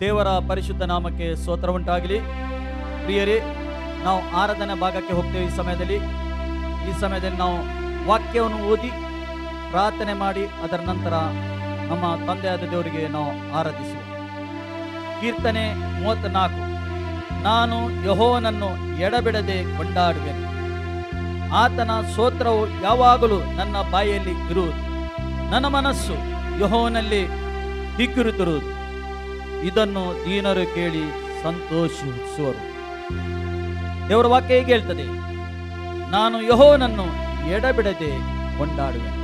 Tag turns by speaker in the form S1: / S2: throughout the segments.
S1: ದೇವರ ಪರಿಶುದ್ಧ ನಾಮಕ್ಕೆ ಸ್ತೋತ್ರ ಉಂಟಾಗಲಿ. ಪ್ರಿಯರೇ, ನಾವು ಆರಾಧನೆ ಭಾಗಕ್ಕೆ ಹೋಗ್ತೇವೆ. ಈ ಸಮಯದಲ್ಲಿ ನಾವು ವಾಕ್ಯವನ್ನು ಓದಿ ಪ್ರಾರ್ಥನೆ ಮಾಡಿ ಅದರ ನಂತರ ನಮ್ಮ ತಂದೆಯಾದ ದೇವರಿಗೆ ನಾವು ಆರಾಧಿಸುವ. ಕೀರ್ತನೆ 34. ನಾನು ಯೆಹೋವನನ್ನು ಎಡಬಿಡದೆ ಕೊಂಡಾಡುವೆನು, ಆತನ ಸ್ತೋತ್ರವು ಯಾವಾಗಲೂ ನನ್ನ ಬಾಯಲ್ಲಿ ಇರುವುದು. ನನ್ನ ಮನಸ್ಸು ಯೆಹೋವನಲ್ಲಿ ಹಿಗ್ಗಿರುತ್ತಿರುವುದು, ಇದನ್ನು ದೀನರು ಕೇಳಿ ಸಂತೋಷಿಸುವರು. ದೇವರ ವಾಕ್ಯ ಹೀಗೆ ಹೇಳ್ತದೆ, ನಾನು ಯೆಹೋವನನ್ನು ಎಡಬಿಡದೆ ಕೊಂಡಾಡುವೆನು.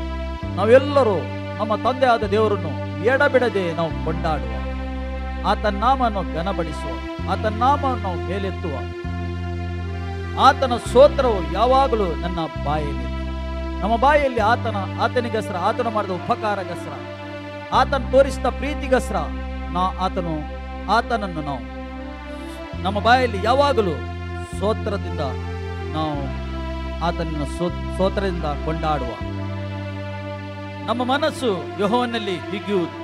S1: ನಾವೆಲ್ಲರೂ ನಮ್ಮ ತಂದೆಯಾದ ದೇವರನ್ನು ಎಡಬಿಡದೆ ನಾವು ಕೊಂಡಾಡುವ, ಆತನ ನಾಮವನ್ನು ಘನಪಡಿಸುವ, ಆತನ ನಾಮವನ್ನು ನಾವು ಮೇಲೆತ್ತುವ. ಆತನ ಸ್ತೋತ್ರವು ಯಾವಾಗಲೂ ನನ್ನ ಬಾಯಲ್ಲಿ, ನಮ್ಮ ಬಾಯಲ್ಲಿ ಆತನಿಗೋಸ್ಕರ, ಆತನು ಮಾಡಿದ ಉಪಕಾರಗೋಸ್ಕರ, ಆತನು ತೋರಿಸಿದ ಪ್ರೀತಿಗೋಸ್ಕರ ಆತನನ್ನು ನಾವು ನಮ್ಮ ಬಾಯಲ್ಲಿ ಯಾವಾಗಲೂ ಸ್ತೋತ್ರದಿಂದ ನಾವು ಆತನನ್ನು ಸ್ತೋತ್ರದಿಂದ ಕೊಂಡಾಡುವ. ನಮ್ಮ ಮನಸ್ಸು ಯೆಹೋವನಲ್ಲಿ ಹಿಗ್ಗುವುದು,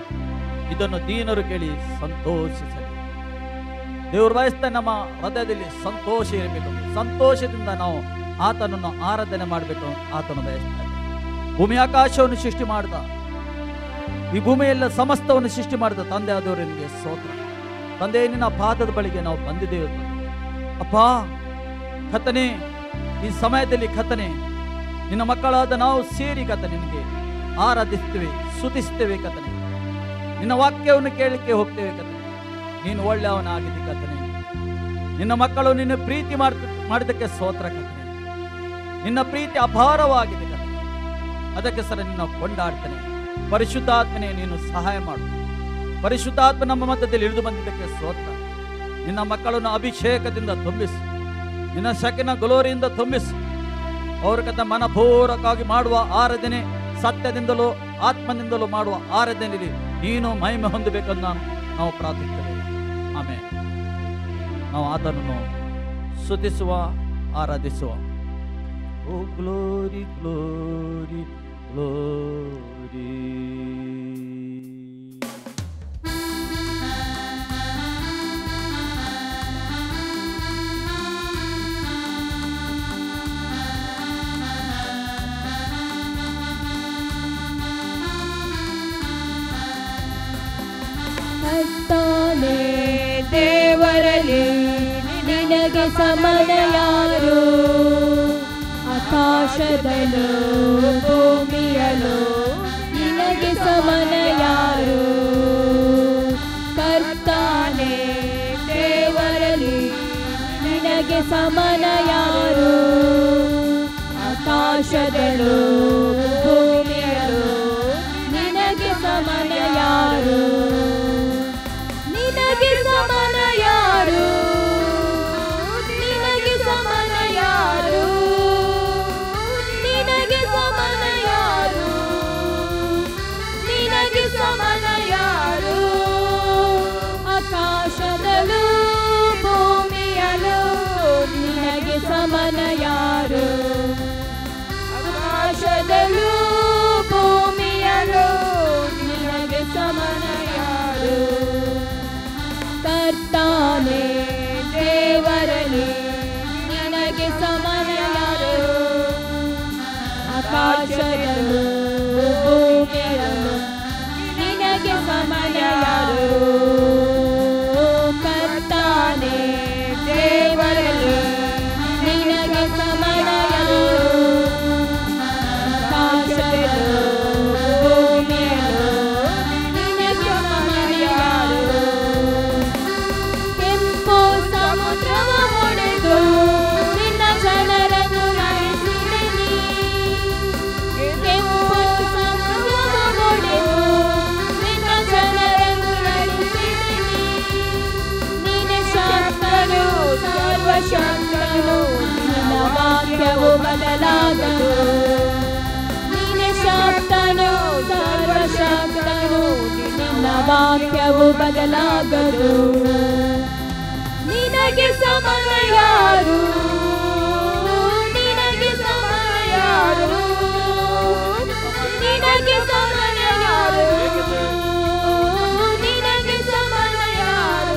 S1: ಇದನ್ನು ದೀನರು ಕೇಳಿ ಸಂತೋಷಿಸಲಿ. ದೇವರು ಬಯಸ್ತಾ ನಮ್ಮ ಹೃದಯದಲ್ಲಿ ಸಂತೋಷ ಇರಬೇಕು. ಸಂತೋಷದಿಂದ ನಾವು ಆತನನ್ನು ಆರಾಧನೆ ಮಾಡಬೇಕು. ಆತನು ಬಯಸ್ತಾನೆ. ಭೂಮಿ ಆಕಾಶವನ್ನು ಸೃಷ್ಟಿ ಮಾಡಿದ, ಈ ಭೂಮಿಯೆಲ್ಲ ಸಮಸ್ತವನ್ನು ಸೃಷ್ಟಿ ಮಾಡಿದ ತಂದೆ ಆದವರಿಗೆ ಸ್ತೋತ್ರ. ತಂದೆ, ನಿನ್ನ ಪಾದದ ಬಳಿಗೆ ನಾವು ಬಂದಿದ್ದೇವೆ. ಅಪ್ಪ ಕರ್ತನೇ, ಈ ಸಮಯದಲ್ಲಿ ಕರ್ತನೇ, ನಿನ್ನ ಮಕ್ಕಳಾದ ನಾವು ಸೇರಿ ಕರ್ತನೇ ನಿನಗೆ ಆರಾಧಿಸ್ತೇವೆ, ಸ್ತುತಿಸ್ತೇವೆ ಕರ್ತನೇ. ನಿನ್ನ ವಾಕ್ಯವನ್ನು ಕೇಳಲಿಕ್ಕೆ ಹೋಗ್ತೇವೆ ಕರ್ತನೇ. ನೀನು ಒಳ್ಳೆಯವನಾಗಿದ್ದಿ ಕರ್ತನೇ. ನಿನ್ನ ಮಕ್ಕಳು ನಿನ್ನ ಪ್ರೀತಿ ಮಾಡಿದ್ದಕ್ಕೆ ಸ್ತೋತ್ರ ಕರ್ತನೇ. ನಿನ್ನ ಪ್ರೀತಿ ಅಪಾರವಾಗಿದೆ ಕರ್ತನೇ. ಅದಕ್ಕೆ ಸರ ನಿನ್ನ ಕೊಂಡಾಡ್ತಾನೆ. ಪರಿಶುದ್ಧಾತ್ಮನೇ, ನೀನು ಸಹಾಯ ಮಾಡು. ಪರಿಶುದ್ಧಾತ್ಮ ನಮ್ಮ ಮಧ್ಯದಲ್ಲಿ ಇಳಿದು ಬಂದಿದ್ದಕ್ಕೆ ಸ್ತೋತ್ರ. ನಿನ್ನ ಮಕ್ಕಳನ್ನು ಅಭಿಷೇಕದಿಂದ ತುಂಬಿಸು, ನಿನ್ನ ಶಕಿನ ಗ್ಲೋರಿಯಿಂದ ತುಂಬಿಸು. ಅವ್ರ ಕಥ ಮನಪೂರ್ವಕವಾಗಿ ಮಾಡುವ ಆರಾಧನೆ, ಸತ್ಯದಿಂದಲೂ ಆತ್ಮದಿಂದಲೂ ಮಾಡುವ ಆರಾಧನೆಯಲ್ಲಿ ನೀನು ಮಹಿಮೆ ಹೊಂದಬೇಕೆಂದು ನಾವು ಪ್ರಾರ್ಥಿಸ್ತೇವೆ. ಆಮೇಲೆ ನಾವು ಆತನನ್ನು ಸ್ತುತಿಸುವ, ಆರಾಧಿಸುವ. ಓ ಗ್ಲೋರಿ ಗ್ಲೋರಿ ಗ್ಲೋರಿ.
S2: ಕರ್ತನೇ, ದೇವರಲ್ಲಿ ನಿನಗೆ ಸಮನ ಯಾರು? ಆಕಾಶದಲ್ಲೂ ಭೂಮಿಯಲ್ಲೂ ನಿನಗೆ ಸಮನ ಯಾರು? ಕರ್ತನೇ, ದೇವರಲ್ಲಿ ನಿನಗೆ ಸಮನ ಯಾರು? ಆಕಾಶದಲ್ಲೂ ಭೂಮಿಯಲ್ಲೂ ನಿನಗೆ ಸಮನ ಯಾರು? ನಿನಗೆ ಸಮನ ಯಾರು? ನಿನಗೆ ಸಮನ ಯಾರು? ನಿನಗೆ ಸಮನ ಯಾರು? ನಿನಗೆ ಸಮನ ಯಾರು? ಆಕಾಶದಲ್ಲೂ ಭೂಮಿಯಲ್ಲೂ ನಿನಗೆ ಸಮನ ಯಾರು? ಆಕಾಶದಲ್ಲೂ ಭೂಮಿಯಲ್ಲೂ ನಿನಗೆ ಸಮನ ಯಾರು? ಕರ್ತನೇ, ದೇವರಲ್ಲಿ ನಿನಗೆ ಸಮನ ಯಾರು? ಆಕಾಶದಲ್ಲೂ ಭೂಮಿಯಲ್ಲೂ ನಿನಗೆ ಸಮನ ಯಾರು? ಕರ್ತನೇ, ದೇವರಲ್ಲಿ ನಿನಗೆ ಸಮನ ಯಾರು? ಆಕಾಶದಲ್ಲೂ ಭೂಮಿಯಲ್ಲೂ ನಿನಗೆ ಸಮನ ಯಾರು? ಸಮುದ್ರವ ಹೊಡೆದು ನಿನ್ನ ಜನರನ್ನು ನಡೆಸಿದೆನಿ. ಕೆಂಪು ಸಮುದ್ರವ ಹೊಡೆದು ನಿನ್ನ ಜನರನ್ನು ನಡೆಸಿದೆನಿ. ನೀನೆ ಶಾಂತನು, ಸರ್ವಶಕ್ತನು, ನಿನ್ನ ವಾಕ್ಯವು ಬದಲಾಗದು. ನೀನೆ ಶಾಂತನು, ಸರ್ವಶಕ್ತನು, ನಿನ್ನ ವಾಕ್ಯವು ಬದಲಾಗದು. ನಿನಗೆ ಸಮನ ಯಾರು? ನಿನಗೆ ಸಮನ ಯಾರು? ನಿನಗೆ ಸಮನ ಯಾರು? ನಿನಗೆ ಸಮನ ಯಾರು?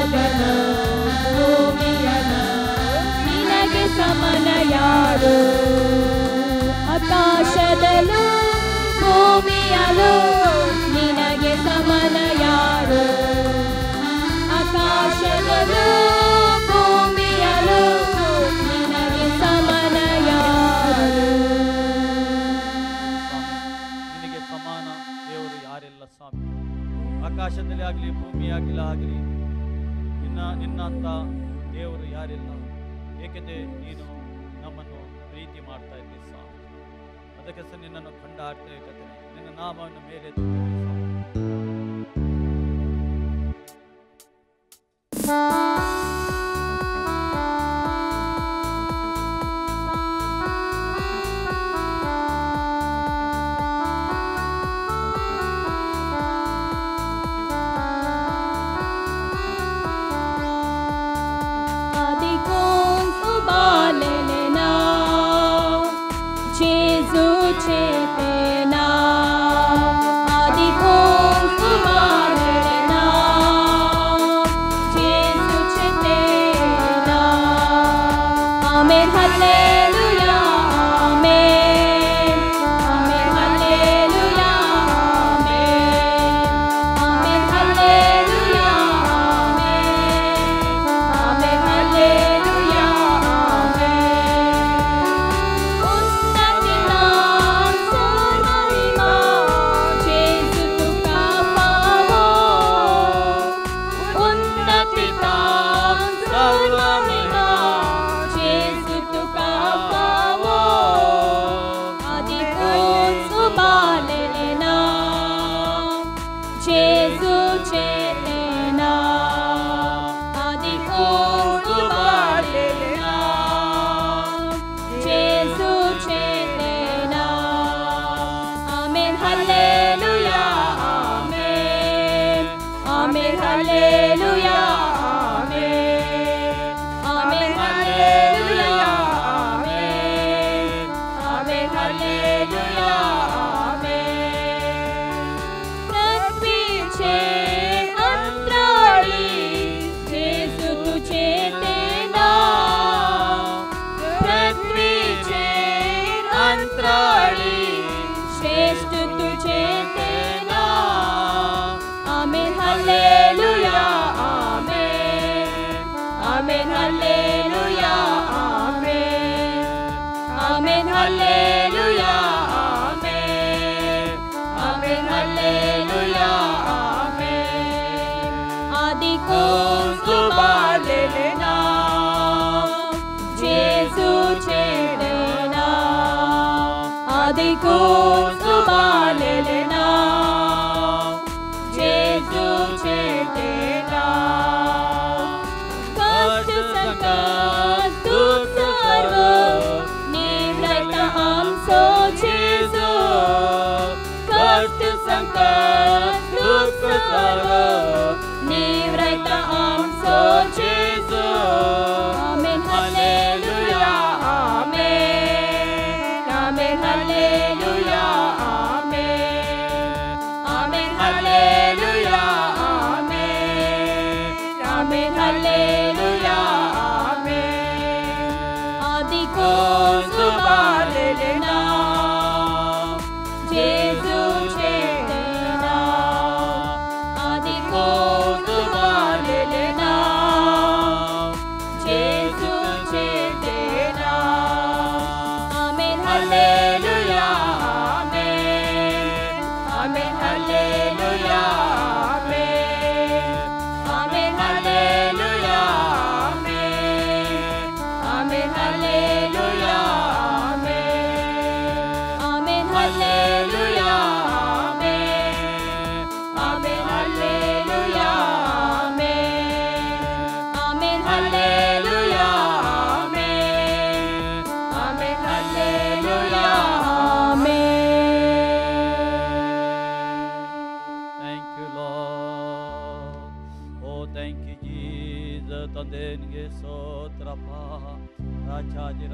S2: ಆಕಾಶದಲ್ಲೂ ಭೂಮಿಯಲ್ಲೂ ನಿನಗೆ ಸಮನ ಯಾರು? ಆಕಾಶದಲ್ಲೂ ಭೂಮಿಯಲ್ಲೂ ನಿನಗೆ ಸಮನ ಯಾರು? ಆಕಾಶದಲ್ಲೂ ಭೂಮಿಯಲ್ಲೂ ನಿನಗೆ ಸಮನ ಯಾರು?
S1: ನಿನಗೆ ಸಮಾನ ದೇವರು ಯಾರಿಲ್ಲ ಸ್ವಾಮಿ. ಆಕಾಶದಲ್ಲಿ ಆಗಲಿ ಭೂಮಿಯಾಗಲಿ ಆಗಲಿ ನಿನ್ನಂತ ದೇವರು ಯಾರಿಲ್ಲ. ಏಕೆಂದರೆ ನೀನು ನಮ್ಮನ್ನು ಪ್ರೀತಿ ಮಾಡ್ತಾ ಇದ್ದೀವಿ ಸ್ವಾಮಿ. ಅದಕ್ಕೆ ಸಹ ನಿನ್ನನ್ನು ಕೊಂಡಾಡ್ತೇವೆ ಕರ್ತನೇ. ನಿನ್ನ ನಾಮವನ್ನು ಮೇಲೆ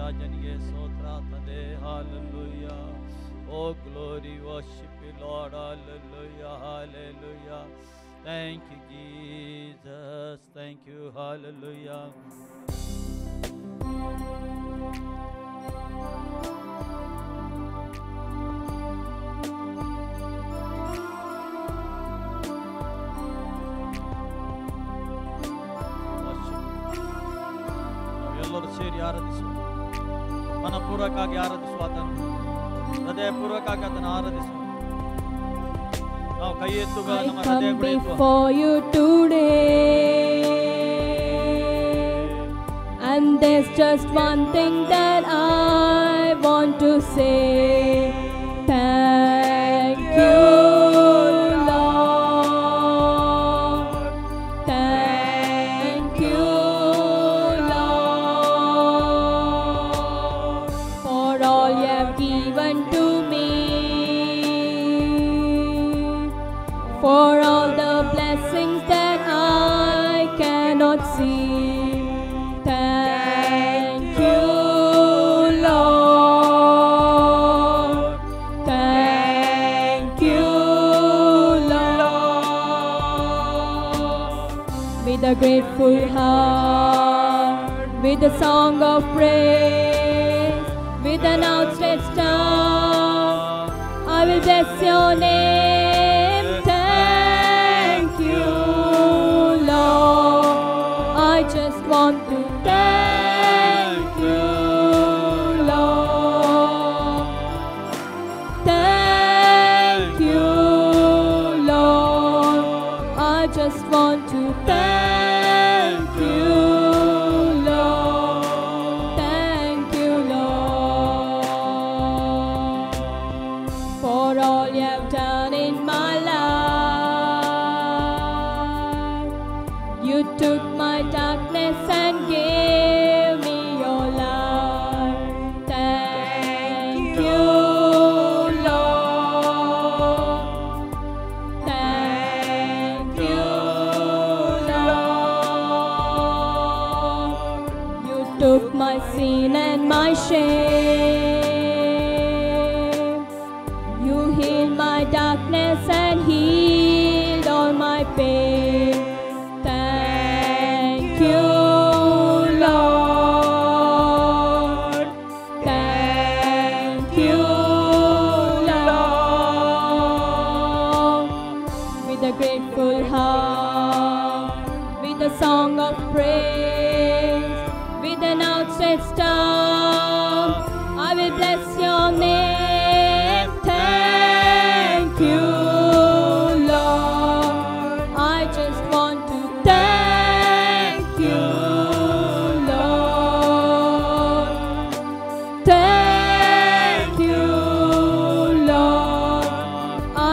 S1: ರಾಜನಿಗೆ ಸ್ತೋತ್ರ ತಂದೆ. Hallelujah. Oh glory, worship you Lord. Hallelujah, hallelujah. Thank you, Jesus. Thank you. Hallelujah. ನಾವೆಲ್ಲರೂ ಸೇರಿ ಆರಾಧಿಸುವ, ಮನಪೂರ್ವಕವಾಗಿ ಆರಾಧಿಸುವ, ಆತನು ಹೃದಯಪೂರ್ವಕವಾಗಿ ಅದನ್ನು ಆರಾಧಿಸುವ. ನಾವು ಕೈ ಎತ್ತುವ, ನಮ್ಮ
S2: I
S1: ಹೃದಯ
S2: come
S1: ಎತ್ತುವ.
S2: before you today, and there's just one thing that I want to say. Thank you, Lord. Thank you, Lord, for all you have given to me, for all the blessings that I cannot see. Thank you, Lord. Thank you, Lord. With a grateful heart, with a song of praise, with an outstretched arm, I will bless your name. Thank you, Lord. I just want to thank you, Lord. Thank you, Lord. I just want to thank you, Lord. Thank you, Lord, for all you have done in my life. You took my darkness and gave me your light. Thank you, Lord. Thank you, Lord. You took my sin and my shame. You healed my darkness and healed all my pain. Thank you, Lord. Thank you, Lord. With a grateful heart, with a song of praise, with an outstretched arm, I will bless your name. Thank you, Lord. I just want to thank you, Lord. Thank you, Lord.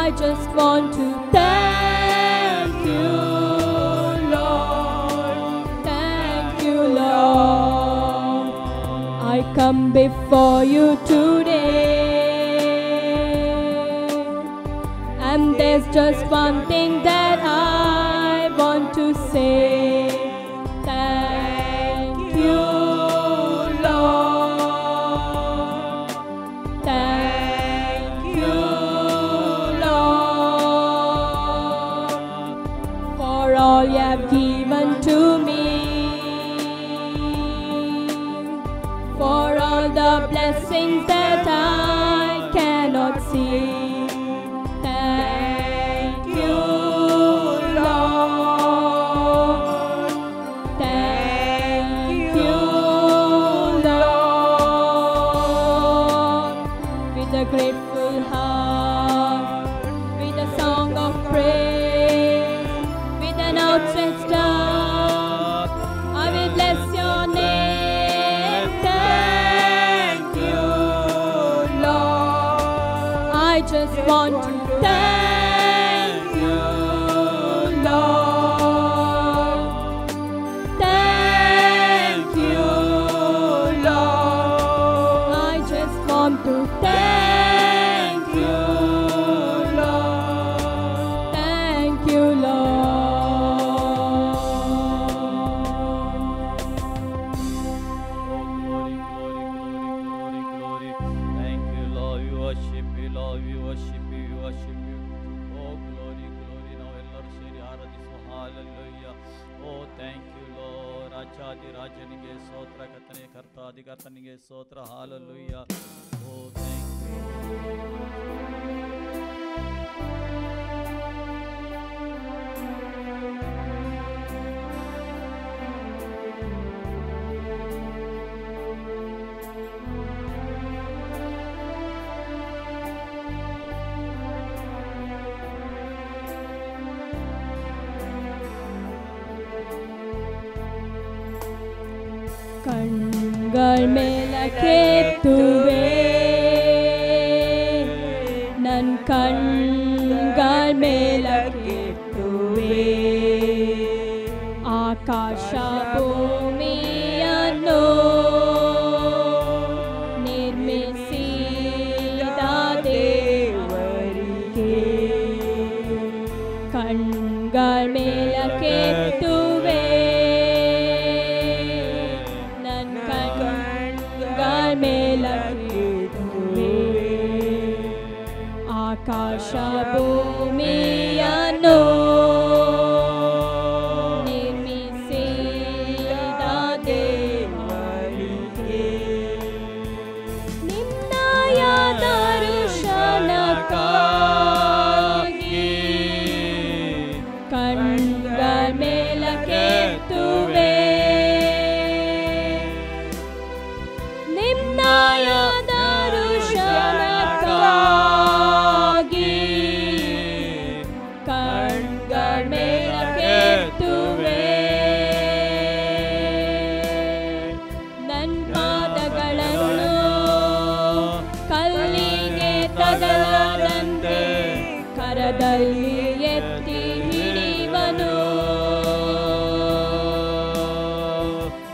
S2: I just want to thank you, Lord. Thank you, Lord. I come before you today, and there's just one thing that I want to say. Thank you, Lord. Thank you, Lord, for all you have given to me, for all the blessings that I cannot see. Thank you, Lord. Thank you, Lord. With a grateful heart, with a song of praise, with an outstretched arm, I will bless your name. Thank you,
S1: ರಾಜಾದಿರಾಜನಿಗೆ ಸ್ತೋತ್ರ, ಕರ್ತನೇ ಕರ್ತಾಧಿಕರ್ತನಿಗೆ ಸ್ತೋತ್ರ. Hallelujah. Oh thank you.
S2: ಕಣ್ಗಳ್ ಮೇಲಕ್ಕೆತ್ತುವೆ, ನನ್ ಕಣ್ಗಳ್ ಮೇಲಕ್ಕೆತ್ತುವೆ, ಆಕಾಶ ಭೂಮಿಯನ್ನು ನಿರ್ಮಿಸಿದ ದೇವರಿಗೆ. ಕಣ್ಗಳ್ ಮೇಲಕ್ಕೆತ್ತುವೆ, ಮೇಲಕ್ಕೆತ್ತುವೆ, ಆಕಾಶ ಭೂಮಿಯನ್ನು ನಿರ್ಮಿಸಿದ ದೇವರಿಗೆ. ನಿನ್ನಯ ದರ್ಶನಕ್ಕಾಗಿ ಕಣ್ಗಳ ಮೇಲಕ್ಕೆತ್ತುವೆ, ದರ್ಶನಕ್ಕಾಗಿ ಕಣ್ಗಳ ಮೇಲಕ್ಕೆತ್ತುವೆ, ನನ್ ಪಾದಗಳನ್ನು ಕಲ್ಲಿಗೆ ತಗಲದಂತೆ ಕರದಲ್ಲಿ ಎತ್ತಿ ಹಿಡಿವನು.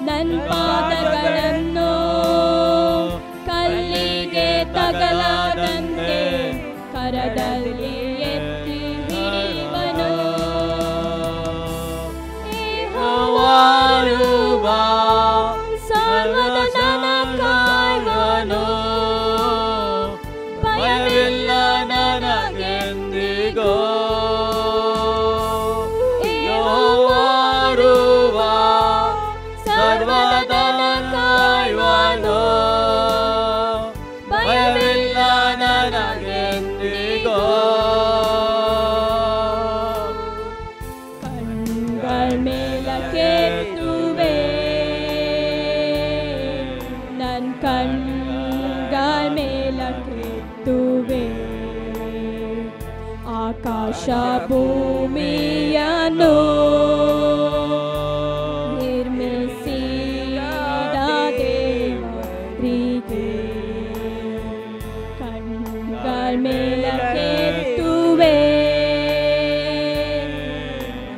S2: ನನ್ ಪಾದಗಳನ್ನು ಕಲ್ಲಿಗೆ ತಗಲದಂತೆ ಕರದಲ್ಲಿ ಎತ್ತಿ ಹಿಡಿವನು. ಯೆಹೋವನು ಸರ್ವದ ನನ್ನ ಕಾಯುವನು, ಭಯವಿಲ್ಲ ನನಗೆಂದಿಗೂ. ಯೆಹೋವನು ಸರ್ವದ ನನ್ನ ಕಾಯುವನು, ಭಯವಿಲ್ಲ ನನಗೆಂದಿಗೂ. ಕಣ್ಗಳ ಮೇಲಕ್ಕೆತ್ತುವೆ, ನನ್ ಕಣ್ಗಳ ಮೇಲಕ್ಕೆತ್ತುವೆ, ಆಕಾಶ ಭೂಮಿಯನ್ನು ನಿರ್ಮಿಸಿದ ದೇವರಿಗೆ. ಕಣ್ಗಳ ಮೇಲಕ್ಕೆತ್ತುವೆ,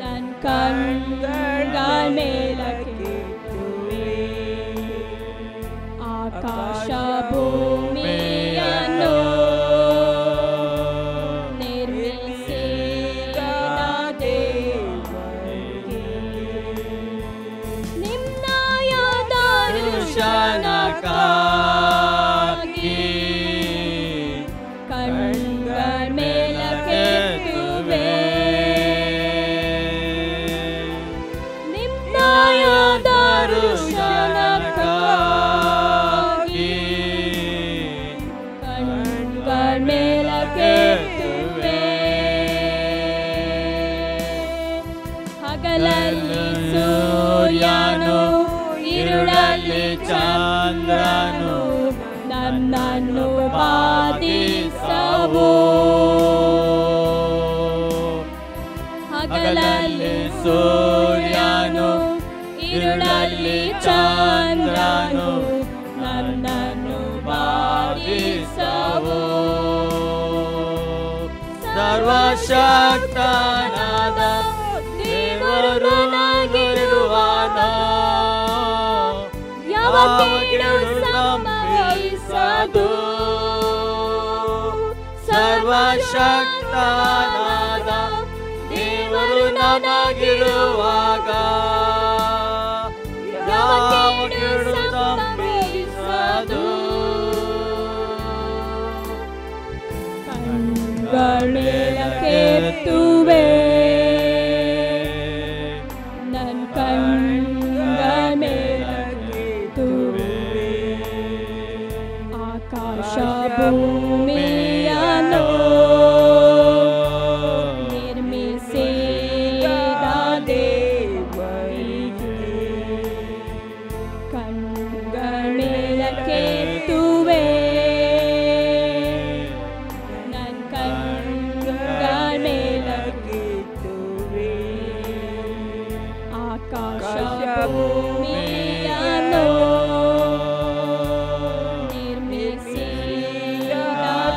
S2: ನನ್ ಕಣ್ಗಳ ಮೇಲಕ್ಕೆತ್ತುವೆ, ಆಕಾಶ ಭೂಮಿಯನ್ನು ನಿರ್ಮಿಸಿದ ದೇವರಿಗೆ. ನಿನ್ನಯ ದರ್ಶನಕ್ಕಾಗಿ ಕಣ್ಗಳ ಮೇಲಕ್ಕೆತ್ತುವೆ, ನಿನ್ನಯ ದರ್ಶನಕ್ಕಾಗಿ ಕಣ್ಗಳ ಮೇಲಕ್ಕೆತ್ತುವೆ. ಹಗಲಲ್ಲಿ ಸೂರ್ಯನು, ഇരുಳಲ್ಲಿ ಚಂದ್ರನು ನನ್ನನ್ನು ಬಾಧಿಸವು. ಹಗಲಲ್ಲಿ ಸೂರ್ಯನು, ഇരുಳಲ್ಲಿ ಚಂದ್ರನು ನನ್ನನ್ನು ಬಾಧಿಸವು. ಸರ್ವಶಕ್ತನಾದ ದೇವರು ನನಗಿರುವನು, ಯಾವ ಕೀಡು ಸಂಭವಿಸದು. ಸರ್ವಶಕ್ತನಾದ ದೇವರು ನನಗಿರುವಾಗ ಯಾವ ಕೀಡು ಸಂಭವಿಸದು. ಕಣ್ಗಳ ಮೇಲಕ್ಕೆತ್ತುವೆ, ನನ್ ಕಣ್ಗಳ ಭೂಮಿಯನ್ನು ನಿರ್ಮಿಸಿದ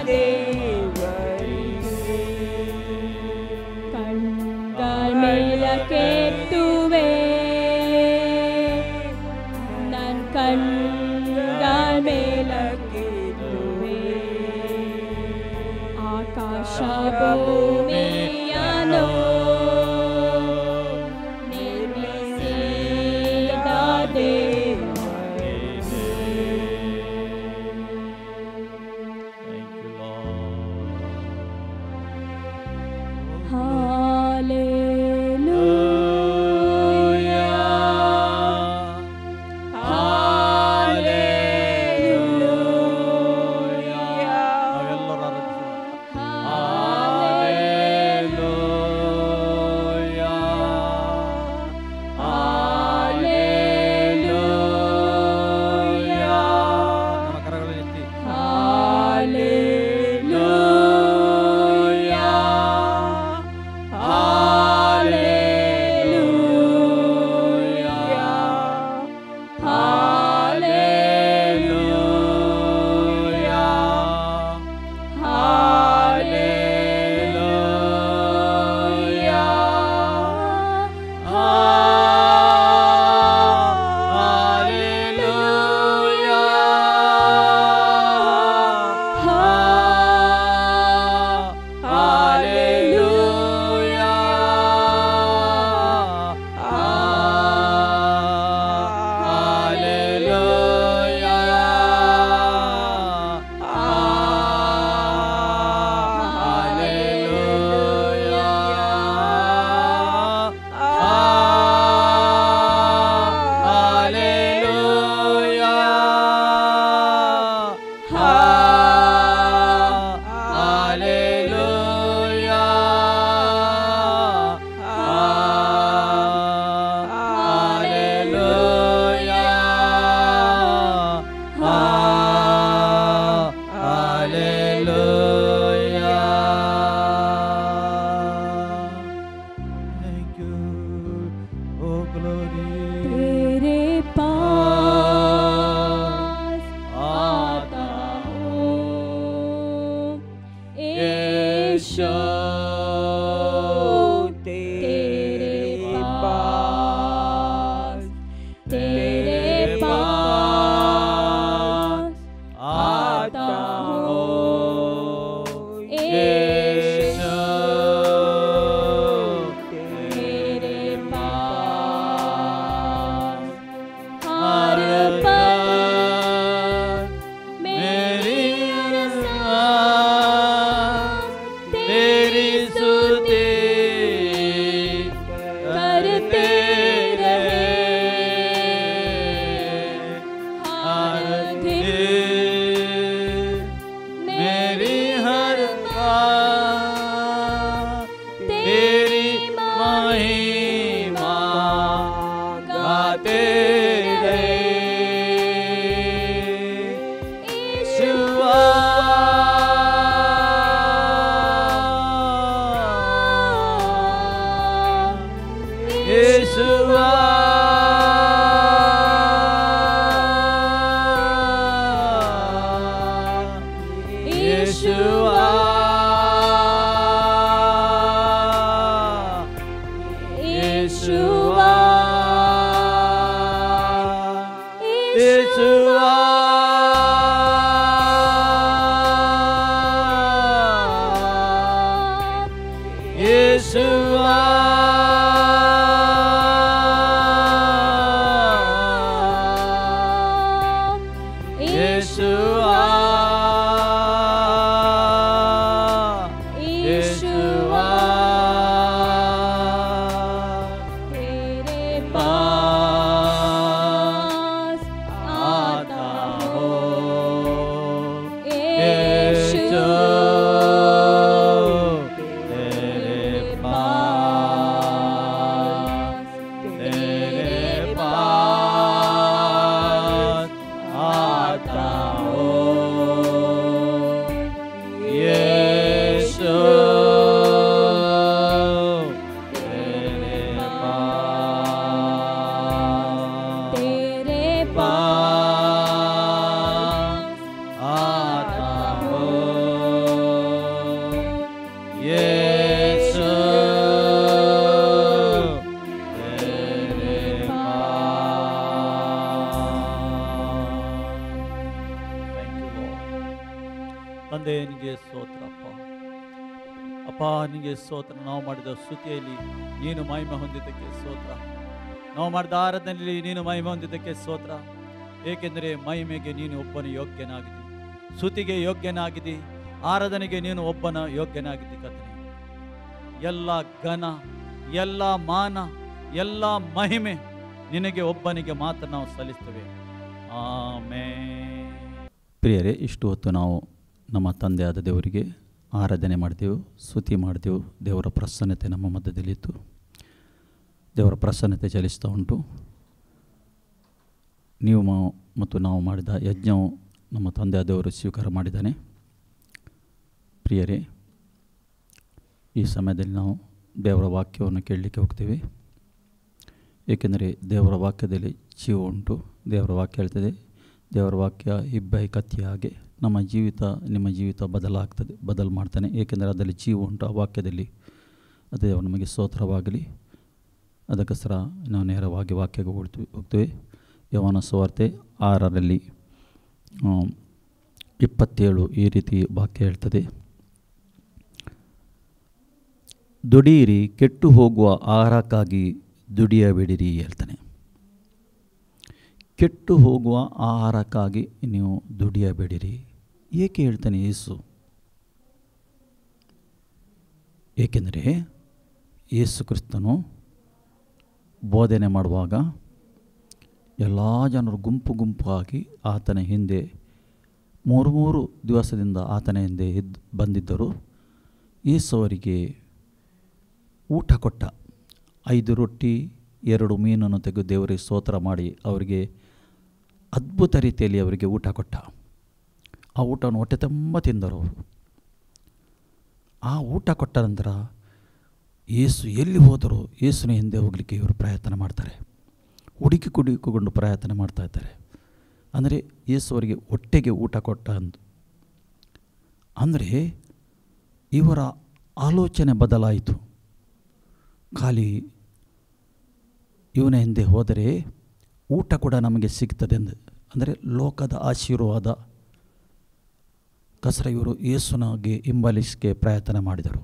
S2: ದೇವರಿಗೆ ಕಣ್ಗಳ ಮೇಲಕ್ಕೆತ್ತುವೆ ನನ್ನ ಕಣ್ಗಳ ಮೇಲಕ್ಕೆತ್ತುವೆ ಆಕಾಶ ಭೂಮಿಯನ್ನು ನಿರ್ಮಿಸಿದ ದೇವರಿಗೆ.
S1: Thank you, Lord. ನಾವೆಲ್ಲರೂ ನಮ್ಮ ಕರಗಳನ್ನು ಎತ್ತಿ Thank you, oh glory.
S2: तेरे पास आता हूँ यीशु तेरे पास आता हूँ यीशु तेरे पास हर पल मेरी सांस तेरी स्तुति करते रहे हर दिन मेरी हर बात तेरी महिमा गाते रहे यीशुआ यीशुआ यीशुआ यीशुआ यीशुआ यीशुआ यीशुआ यीशुआ तेरे पास आता
S1: ತಂದೆ ನಿಮಗೆ ಸ್ತೋತ್ರಪ್ಪ. ಅಪ್ಪ ನಿಮಗೆ ಸ್ತೋತ್ರ. ನಾವು ಮಾಡಿದ ಸ್ತುತಿಯಲ್ಲಿ ನೀನು ಮಹಿಮೆ ಹೊಂದಿದ್ದಕ್ಕೆ ಸ್ತೋತ್ರ. ನಾವು ಮಾಡಿದ ಆರಾಧನೆಯಲ್ಲಿ ನೀನು ಮಹಿಮೆ ಹೊಂದಿದ್ದಕ್ಕೆ ಸ್ತೋತ್ರ. ಏಕೆಂದರೆ ಮಹಿಮೆಗೆ ನೀನು ಒಬ್ಬನು ಯೋಗ್ಯನಾಗಿದ್ದಿ, ಸ್ತುತಿಗೆ ಯೋಗ್ಯನಾಗಿದ್ದಿ, ಆರಾಧನೆಗೆ ನೀನು ಒಬ್ಬನ ಯೋಗ್ಯನಾಗಿದ್ದಿ ಕರ್ತನೇ. ಎಲ್ಲ ಘನ, ಎಲ್ಲ ಮಾನ, ಎಲ್ಲ ಮಹಿಮೆ ನಿನಗೆ ಒಬ್ಬನಿಗೆ ಮಾತ್ರ ನಾವು ಸಲ್ಲಿಸ್ತೇವೆ. ಆಮೆನ್. ಪ್ರಿಯರೇ, ಇಷ್ಟು ಹೊತ್ತು ನಾವು ನಮ್ಮ ತಂದೆಯಾದ ದೇವರಿಗೆ ಆರಾಧನೆ ಮಾಡ್ತೇವೆ, ಸ್ತುತಿ ಮಾಡ್ತೇವೆ. ದೇವರ ಪ್ರಸನ್ನತೆ ನಮ್ಮ ಮಧ್ಯದಲ್ಲಿತ್ತು. ದೇವರ ಪ್ರಸನ್ನತೆ ಚಲಿಸ್ತಾ ಉಂಟು. ನೀವು ಮತ್ತು ನಾವು ಮಾಡಿದ ಯಜ್ಞವು ನಮ್ಮ ತಂದೆಯಾದ ದೇವರು ಸ್ವೀಕಾರ ಮಾಡಿದ್ದಾನೆ. ಪ್ರಿಯರೇ, ಈ ಸಮಯದಲ್ಲಿ ನಾವು ದೇವರ ವಾಕ್ಯವನ್ನು ಕೇಳಲಿಕ್ಕೆ ಹೋಗ್ತೇವೆ. ಏಕೆಂದರೆ ದೇವರ ವಾಕ್ಯದಲ್ಲಿ ಜೀವ ಉಂಟು. ದೇವರ ವಾಕ್ಯ ಹೇಳ್ತದೆ, ದೇವರ ವಾಕ್ಯ ಇಬ್ಬೈ ಕತ್ತಿಯ ಹಾಗೆ ನಮ್ಮ ಜೀವಿತ, ನಿಮ್ಮ ಜೀವಿತ ಬದಲು ಮಾಡ್ತಾನೆ. ಏಕೆಂದರೆ ಅದರಲ್ಲಿ ಜೀವ ಉಂಟು, ಆ ವಾಕ್ಯದಲ್ಲಿ. ಅದೇ ನಮಗೆ ಸ್ತೋತ್ರವಾಗಲಿ. ಅದಕ್ಕೋಸ್ಕರ ನಾವು ನೇರವಾಗಿ ವಾಕ್ಯಕ್ಕೆ ಹೋಗ್ತೇವೆ. ಯೋಹಾನ ಸುವಾರ್ತೆ 6:27 ಈ ರೀತಿ ವಾಕ್ಯ ಹೇಳ್ತದೆ, ದುಡಿಯಿರಿ, ಕೆಟ್ಟು ಹೋಗುವ ಆಹಾರಕ್ಕಾಗಿ ದುಡಿಯಬೇಡಿರಿ ಹೇಳ್ತಾನೆ. ಕೆಟ್ಟು ಹೋಗುವ ಆಹಾರಕ್ಕಾಗಿ ನೀವು ದುಡಿಯಬೇಡಿರಿ. ಏಕೆ ಹೇಳ್ತಾನೆ ಯೇಸು? ಏಕೆಂದರೆ ಯೇಸು ಕ್ರಿಸ್ತನು ಬೋಧನೆ ಮಾಡುವಾಗ ಎಲ್ಲ ಜನರು ಗುಂಪು ಗುಂಪಾಗಿ ಆತನ ಹಿಂದೆ 3 ದಿವಸದಿಂದ ಆತನ ಹಿಂದೆ ಬಂದಿದ್ದರು. ಯೇಸು ಅವರಿಗೆ ಊಟ ಕೊಟ್ಟ. 5 ರೊಟ್ಟಿ 2 ಮೀನನ್ನು ತೆಗೆದು ದೇವರಿಗೆ ಸ್ತೋತ್ರ ಮಾಡಿ ಅವರಿಗೆ ಅದ್ಭುತ ರೀತಿಯಲ್ಲಿ ಅವರಿಗೆ ಊಟ ಕೊಟ್ಟ. ಆ ಊಟವನ್ನು ಹೊಟ್ಟೆ ತುಂಬ ತಿಂದರು ಅವರು. ಆ ಊಟ ಕೊಟ್ಟ ನಂತರ ಯೇಸು ಎಲ್ಲಿ ಹೋದರೂ ಯೇಸುನ ಹಿಂದೆ ಹೋಗಲಿಕ್ಕೆ ಇವರು ಪ್ರಯತ್ನ ಮಾಡ್ತಾರೆ. ಹುಡುಕಿಕೊಂಡು ಪ್ರಯತ್ನ ಮಾಡ್ತಾ ಇದ್ದಾರೆ. ಅಂದರೆ ಯೇಸು ಅವರಿಗೆ ಹೊಟ್ಟೆಗೆ ಊಟ ಕೊಟ್ಟ ಅಂದರೆ ಇವರ ಆಲೋಚನೆ ಬದಲಾಯಿತು. ಖಾಲಿ ಇವನ ಹಿಂದೆ ಹೋದರೆ ಊಟ ಕೂಡ ನಮಗೆ ಸಿಗ್ತದೆ ಅಂದರೆ ಲೋಕದ ಆಶೀರ್ವಾದ ಕಸರ ಇವರು ಯೇಸುನಿಗೆ ಹಿಂಬಾಲಿಸಕ್ಕೆ ಪ್ರಯತ್ನ ಮಾಡಿದರು.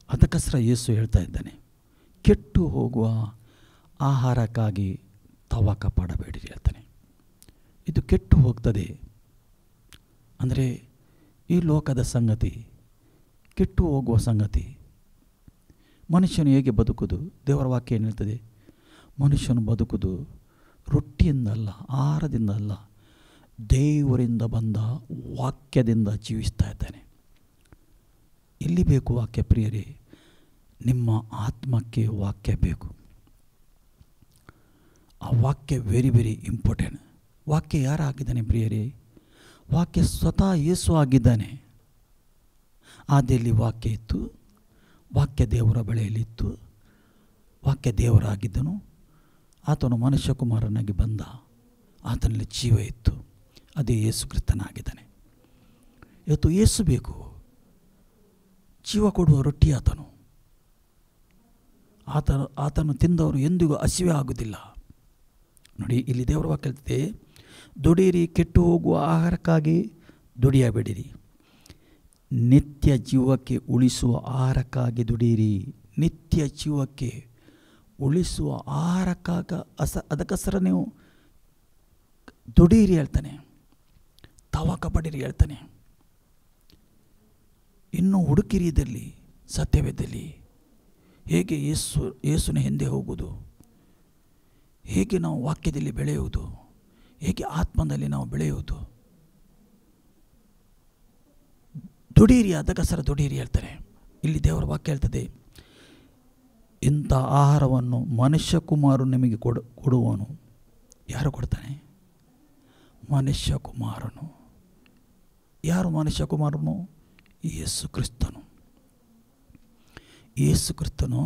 S1: ಅದಕ್ಕೋಸ್ಕರ ಯೇಸು ಹೇಳ್ತಾ ಇದ್ದಾನೆ, ಕೆಟ್ಟು ಹೋಗುವ ಆಹಾರಕ್ಕಾಗಿ ತವಕ ಪಡಬೇಡಿರಿ ಹೇಳ್ತಾನೆ. ಇದು ಕೆಟ್ಟು ಹೋಗ್ತದೆ ಅಂದರೆ ಈ ಲೋಕದ ಸಂಗತಿ, ಕೆಟ್ಟು ಹೋಗುವ ಸಂಗತಿ. ಮನುಷ್ಯನು ಹೇಗೆ ಬದುಕುವುದು? ದೇವರ ವಾಕ್ಯ ಏನು ಹೇಳ್ತದೆ? ಮನುಷ್ಯನು ಬದುಕುವುದು ರೊಟ್ಟಿಯಿಂದ ಅಲ್ಲ, ಆಹಾರದಿಂದ ಅಲ್ಲ, ದೇವರಿಂದ ಬಂದ ವಾಕ್ಯದಿಂದ ಜೀವಿಸ್ತಾ ಇದ್ದಾನೆ. ಎಲ್ಲಿ ಬೇಕು ವಾಕ್ಯ ಪ್ರಿಯರೇ? ನಿಮ್ಮ ಆತ್ಮಕ್ಕೆ ವಾಕ್ಯ ಬೇಕು. ಆ ವಾಕ್ಯ ವೆರಿ ವೆರಿ ಇಂಪಾರ್ಟೆಂಟ್. ವಾಕ್ಯ ಯಾರು ಆಗಿದ್ದಾನೆ ಪ್ರಿಯರೇ? ವಾಕ್ಯ ಸ್ವತಃ ಯೇಸು ಆಗಿದ್ದಾನೆ. ಆದಿಯಲ್ಲಿ ವಾಕ್ಯ ಇತ್ತು, ವಾಕ್ಯ ದೇವರ ಬಳಿಯಲ್ಲಿತ್ತು, ವಾಕ್ಯ ದೇವರಾಗಿದ್ದನು. ಆತನು ಮನುಷ್ಯ ಕುಮಾರನಾಗಿ ಬಂದ, ಆತನಲ್ಲಿ ಜೀವ ಇತ್ತು, ಅದೇ ಯೇಸು ಕ್ರಿಸ್ತನಾಗಿದ್ದಾನೆ. ಇವತ್ತು ಯೇಸು ಬೇಕು. ಜೀವ ಕೊಡುವ ರೊಟ್ಟಿ ಆತನು. ಆತನು ತಿಂದವರು ಎಂದಿಗೂ ಹಸಿವೆ ಆಗುವುದಿಲ್ಲ. ನೋಡಿ, ಇಲ್ಲಿ ದೇವರ ವಾಕ್ಯ ಹೇಳ್ತದೆ, ದುಡಿಯಿರಿ, ಕೆಟ್ಟು ಹೋಗುವ ಆಹಾರಕ್ಕಾಗಿ ದುಡಿಯಬೇಡಿರಿ, ನಿತ್ಯ ಜೀವಕ್ಕೆ ಉಳಿಸುವ ಆಹಾರಕ್ಕಾಗಿ ದುಡಿಯಿರಿ. ನಿತ್ಯ ಜೀವಕ್ಕೆ ಉಳಿಸುವ ಆಹಾರಕ್ಕಾಗ ಅದಕ್ಕೋಸ್ಕರ ನೀವು ದುಡಿಯಿರಿ ಹೇಳ್ತಾನೆ, ತವಕ ಪಡಿರಿ ಹೇಳ್ತಾನೆ. ಇನ್ನೂ ಹುಡುಕಿರಿ ಇದರಲ್ಲಿ, ಸತ್ಯವೇದಲ್ಲಿ. ಹೇಗೆ ಯೇಸುನ ಹಿಂದೆ ಹೋಗುವುದು, ಹೇಗೆ ನಾವು ವಾಕ್ಯದಲ್ಲಿ ಬೆಳೆಯುವುದು, ಹೇಗೆ ಆತ್ಮದಲ್ಲಿ ನಾವು ಬೆಳೆಯುವುದು. ದುಡಿಯಿರಿ, ಅದಕ್ಕೋಸ್ಕರ ದುಡಿಯಿರಿ ಹೇಳ್ತಾರೆ. ಇಲ್ಲಿ ದೇವರ ವಾಕ್ಯ ಹೇಳ್ತದೆ, ಇಂಥ ಆಹಾರವನ್ನು ಮನುಷ್ಯ ಕುಮಾರನು ನಿಮಗೆ ಕೊಡುವನು. ಯಾರು ಕೊಡ್ತಾನೆ? ಮನುಷ್ಯ ಕುಮಾರನು. ಯಾರು ಮನುಷ್ಯ ಕುಮಾರನು? ಯೇಸು ಕ್ರಿಸ್ತನು. ಯೇಸು ಕ್ರಿಸ್ತನು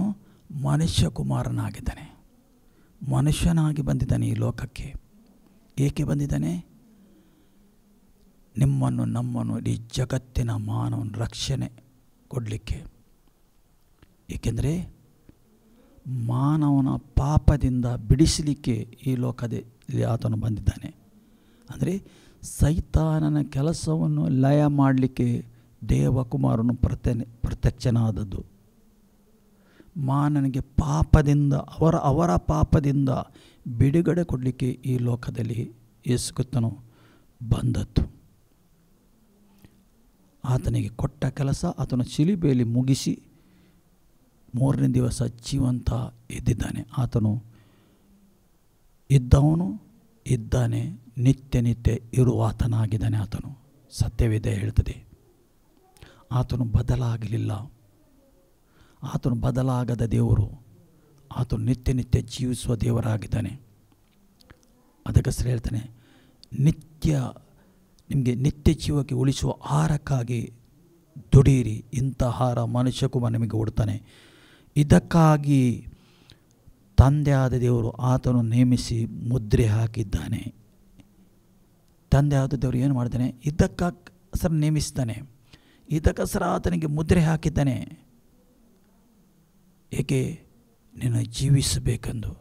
S1: ಮನುಷ್ಯ ಕುಮಾರನಾಗಿದ್ದಾನೆ. ಮನುಷ್ಯನಾಗಿ ಬಂದಿದ್ದಾನೆ ಈ ಲೋಕಕ್ಕೆ. ಏಕೆ ಬಂದಿದ್ದಾನೆ? ನಿಮ್ಮನ್ನು, ನಮ್ಮನ್ನು, ಈ ಜಗತ್ತಿನ ಮಾನವನ ರಕ್ಷಣೆ ಕೊಡಲಿಕ್ಕೆ. ಏಕೆಂದರೆ ಮಾನವನ ಪಾಪದಿಂದ ಬಿಡಿಸಲಿಕ್ಕೆ ಈ ಲೋಕದಲ್ಲಿ ಆತನು ಬಂದಿದ್ದಾನೆ. ಅಂದರೆ
S3: ಸೈತಾನನ ಕೆಲಸವನ್ನು ಲಯ ಮಾಡಲಿಕ್ಕೆ ದೇವಕುಮಾರನು ಪ್ರತ್ಯಕ್ಷನಾದದ್ದು. ಮಾನನಿಗೆ ಪಾಪದಿಂದ ಅವರ ಪಾಪದಿಂದ ಬಿಡುಗಡೆ ಕೊಡಲಿಕ್ಕೆ ಈ ಲೋಕದಲ್ಲಿ ಯೇಸು ಕ್ರಿಸ್ತನು ಬಂದದ್ದು. ಆತನಿಗೆ ಕೊಟ್ಟ ಕೆಲಸ ಆತನು ಶಿಲುಬೆಯಲ್ಲಿ ಮುಗಿಸಿ 3ನೇ ದಿವಸ ಜೀವಂತ ಎದ್ದಿದ್ದಾನೆ. ಆತನು ಇದ್ದವನು ಇದ್ದಾನೆ, ನಿತ್ಯ ನಿತ್ಯ ಇರುವಾತನಾಗಿದ್ದಾನೆ. ಆತನು ಸತ್ಯವೇದ ಹೇಳ್ತದೆ. ಆತನು ಬದಲಾಗಲಿಲ್ಲ. ಆತನು ಬದಲಾಗದ ದೇವರು. ಆತನು ನಿತ್ಯ ನಿತ್ಯ ಜೀವಿಸುವ ದೇವರಾಗಿದ್ದಾನೆ. ಅದಕ್ಕೋಸ್ಕರ ಹೇಳ್ತಾನೆ, ನಿಮಗೆ ನಿತ್ಯ ಜೀವಕ್ಕೆ ಉಳಿಸುವ ಆಹಾರಕ್ಕಾಗಿ ದುಡಿಯಿರಿ. ಇಂಥ ಆಹಾರ ಮನುಷ್ಯಕುಮಾರ ನಿಮಗೆ ಕೊಡ್ತಾನೆ. ಇದಕ್ಕಾಗಿ ತಂದೆಯಾದ ದೇವರು ಆತನು ನೇಮಿಸಿ ಮುದ್ರೆ ಹಾಕಿದ್ದಾನೆ. ತಂದೆಯಾದ ದೇವರು ಏನು ಮಾಡ್ತಾನೆ? ಇದಕ್ಕೋಸ್ಕರ ನೇಮಿಸ್ತಾನೆ. ಇದಕ್ಕೋಸ್ಕರ ಆತನಿಗೆ ಮುದ್ರೆ ಹಾಕಿದ್ದಾನೆ. ಏಕೆ? ನೀನು ಜೀವಿಸಬೇಕೆಂದು,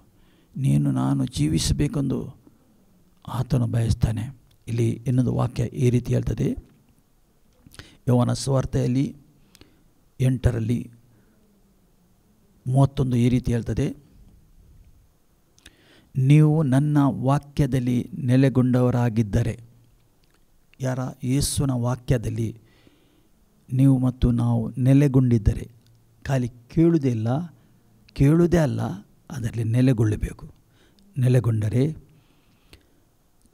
S3: ನಾನು ಜೀವಿಸಬೇಕೆಂದು ಆತನು ಬಯಸ್ತಾನೆ. ಇಲ್ಲಿ ಇನ್ನೊಂದು ವಾಕ್ಯ ಈ ರೀತಿ ಹೇಳ್ತದೆ. ಯೋಹಾನ ಸುವಾರ್ತೆಯಲ್ಲಿ 8:31 ಈ ರೀತಿ ಹೇಳ್ತದೆ, ನೀವು ನನ್ನ ವಾಕ್ಯದಲ್ಲಿ ನೆಲೆಗೊಂಡವರಾಗಿದ್ದರೆ. ಯಾರ? ಯೇಸುವಿನ ವಾಕ್ಯದಲ್ಲಿ ನೀವು ಮತ್ತು ನಾವು ನೆಲೆಗೊಂಡಿದ್ದರೆ. ಖಾಲಿ ಕೇಳುವುದೇ ಅಲ್ಲ, ಅದರಲ್ಲಿ ನೆಲೆಗೊಳ್ಳಬೇಕು. ನೆಲೆಗೊಂಡರೆ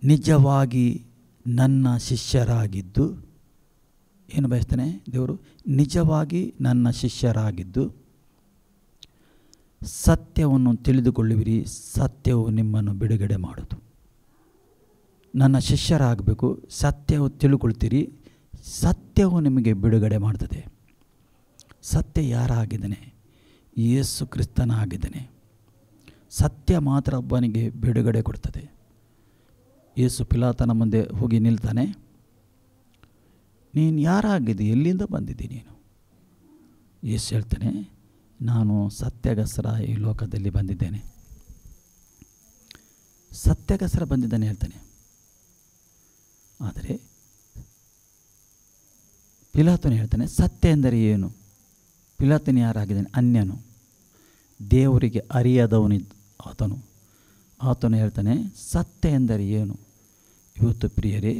S3: ನಿಜವಾಗಿ ನನ್ನ ಶಿಷ್ಯರಾಗಿದ್ದು, ಏನು ಬಯಸ್ತಾನೆ ದೇವರು? ನಿಜವಾಗಿ ನನ್ನ ಶಿಷ್ಯರಾಗಿದ್ದು ಸತ್ಯವನ್ನು ತಿಳಿದುಕೊಳ್ಳುವಿರಿ, ಸತ್ಯವು ನಿಮ್ಮನ್ನು ಬಿಡುಗಡೆ ಮಾಡೋದು. ನನ್ನ ಶಿಷ್ಯರಾಗಬೇಕು, ಸತ್ಯವು ತಿಳ್ಕೊಳ್ತೀರಿ, ಸತ್ಯವು ನಿಮಗೆ ಬಿಡುಗಡೆ ಮಾಡ್ತದೆ. ಸತ್ಯ ಯಾರಾಗಿದ್ದಾನೆ? ಯೇಸು ಕ್ರಿಸ್ತನಾಗಿದ್ದಾನೆ. ಸತ್ಯ ಮಾತ್ರ ಒಬ್ಬನಿಗೆ ಬಿಡುಗಡೆ ಕೊಡ್ತದೆ. ಯೇಸು ಪಿಲಾತನ ಮುಂದೆ ಹೋಗಿ ನಿಲ್ತಾನೆ. ನೀನು ಯಾರಾಗಿದ್ದಿ? ಎಲ್ಲಿಂದ ಬಂದಿದ್ದಿ ನೀನು? ಯೇಸು ಹೇಳ್ತಾನೆ, ನಾನು ಸತ್ಯಗೋಸ್ಕರ ಈ ಲೋಕದಲ್ಲಿ ಬಂದಿದ್ದೇನೆ. ಸತ್ಯಗೋಸ್ಕರ ಬಂದಿದ್ದಾನೆ ಹೇಳ್ತಾನೆ. ಆದರೆ ಪಿಲಾತನು ಹೇಳ್ತಾನೆ, ಸತ್ಯ ಎಂದರೆ ಏನು? ಪಿಲಾತನು ಯಾರಾಗಿದ್ದಾನೆ? ಅನ್ಯನು, ದೇವರಿಗೆ ಅರಿಯದವನಿದ್ದ ಆತನು ಹೇಳ್ತಾನೆ, ಸತ್ಯ ಎಂದರೆ ಏನು? ಇವತ್ತು ಪ್ರಿಯರೇ,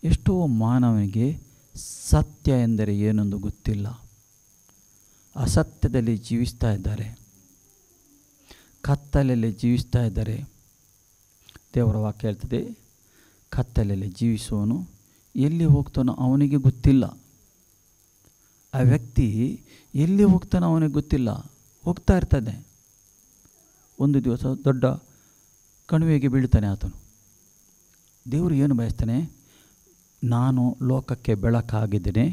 S3: ಎಷ್ಟೋ ಮಾನವನಿಗೆ ಸತ್ಯ ಎಂದರೆ ಏನೆಂದು ಗೊತ್ತಿಲ್ಲ. ಅಸತ್ಯದಲ್ಲಿ ಜೀವಿಸ್ತಾ ಇದ್ದಾರೆ, ಕತ್ತಲಲ್ಲಿ ಜೀವಿಸ್ತಾ ಇದ್ದಾರೆ. ದೇವರ ವಾಕ್ಯ ಹೇಳ್ತದೆ, ಕತ್ತಲಲ್ಲಿ ಜೀವಿಸುವವನು ಎಲ್ಲಿ ಹೋಗ್ತಾನೋ ಅವನಿಗೆ ಗೊತ್ತಿಲ್ಲ. ಆ ವ್ಯಕ್ತಿ ಎಲ್ಲಿ ಹೋಗ್ತಾನೋ ಅವನಿಗೆ ಗೊತ್ತಿಲ್ಲ. ಹೋಗ್ತಾ ಇರ್ತಾನೆ, ಒಂದು ದಿವಸ ದೊಡ್ಡ ಕಣಿವೆಗೆ ಬೀಳ್ತಾನೆ ಆತನು. ದೇವರು ಏನು ಬಯಸ್ತಾನೆ? ನಾನು ಲೋಕಕ್ಕೆ ಬೆಳಕಾಗಿದ್ದೇನೆ,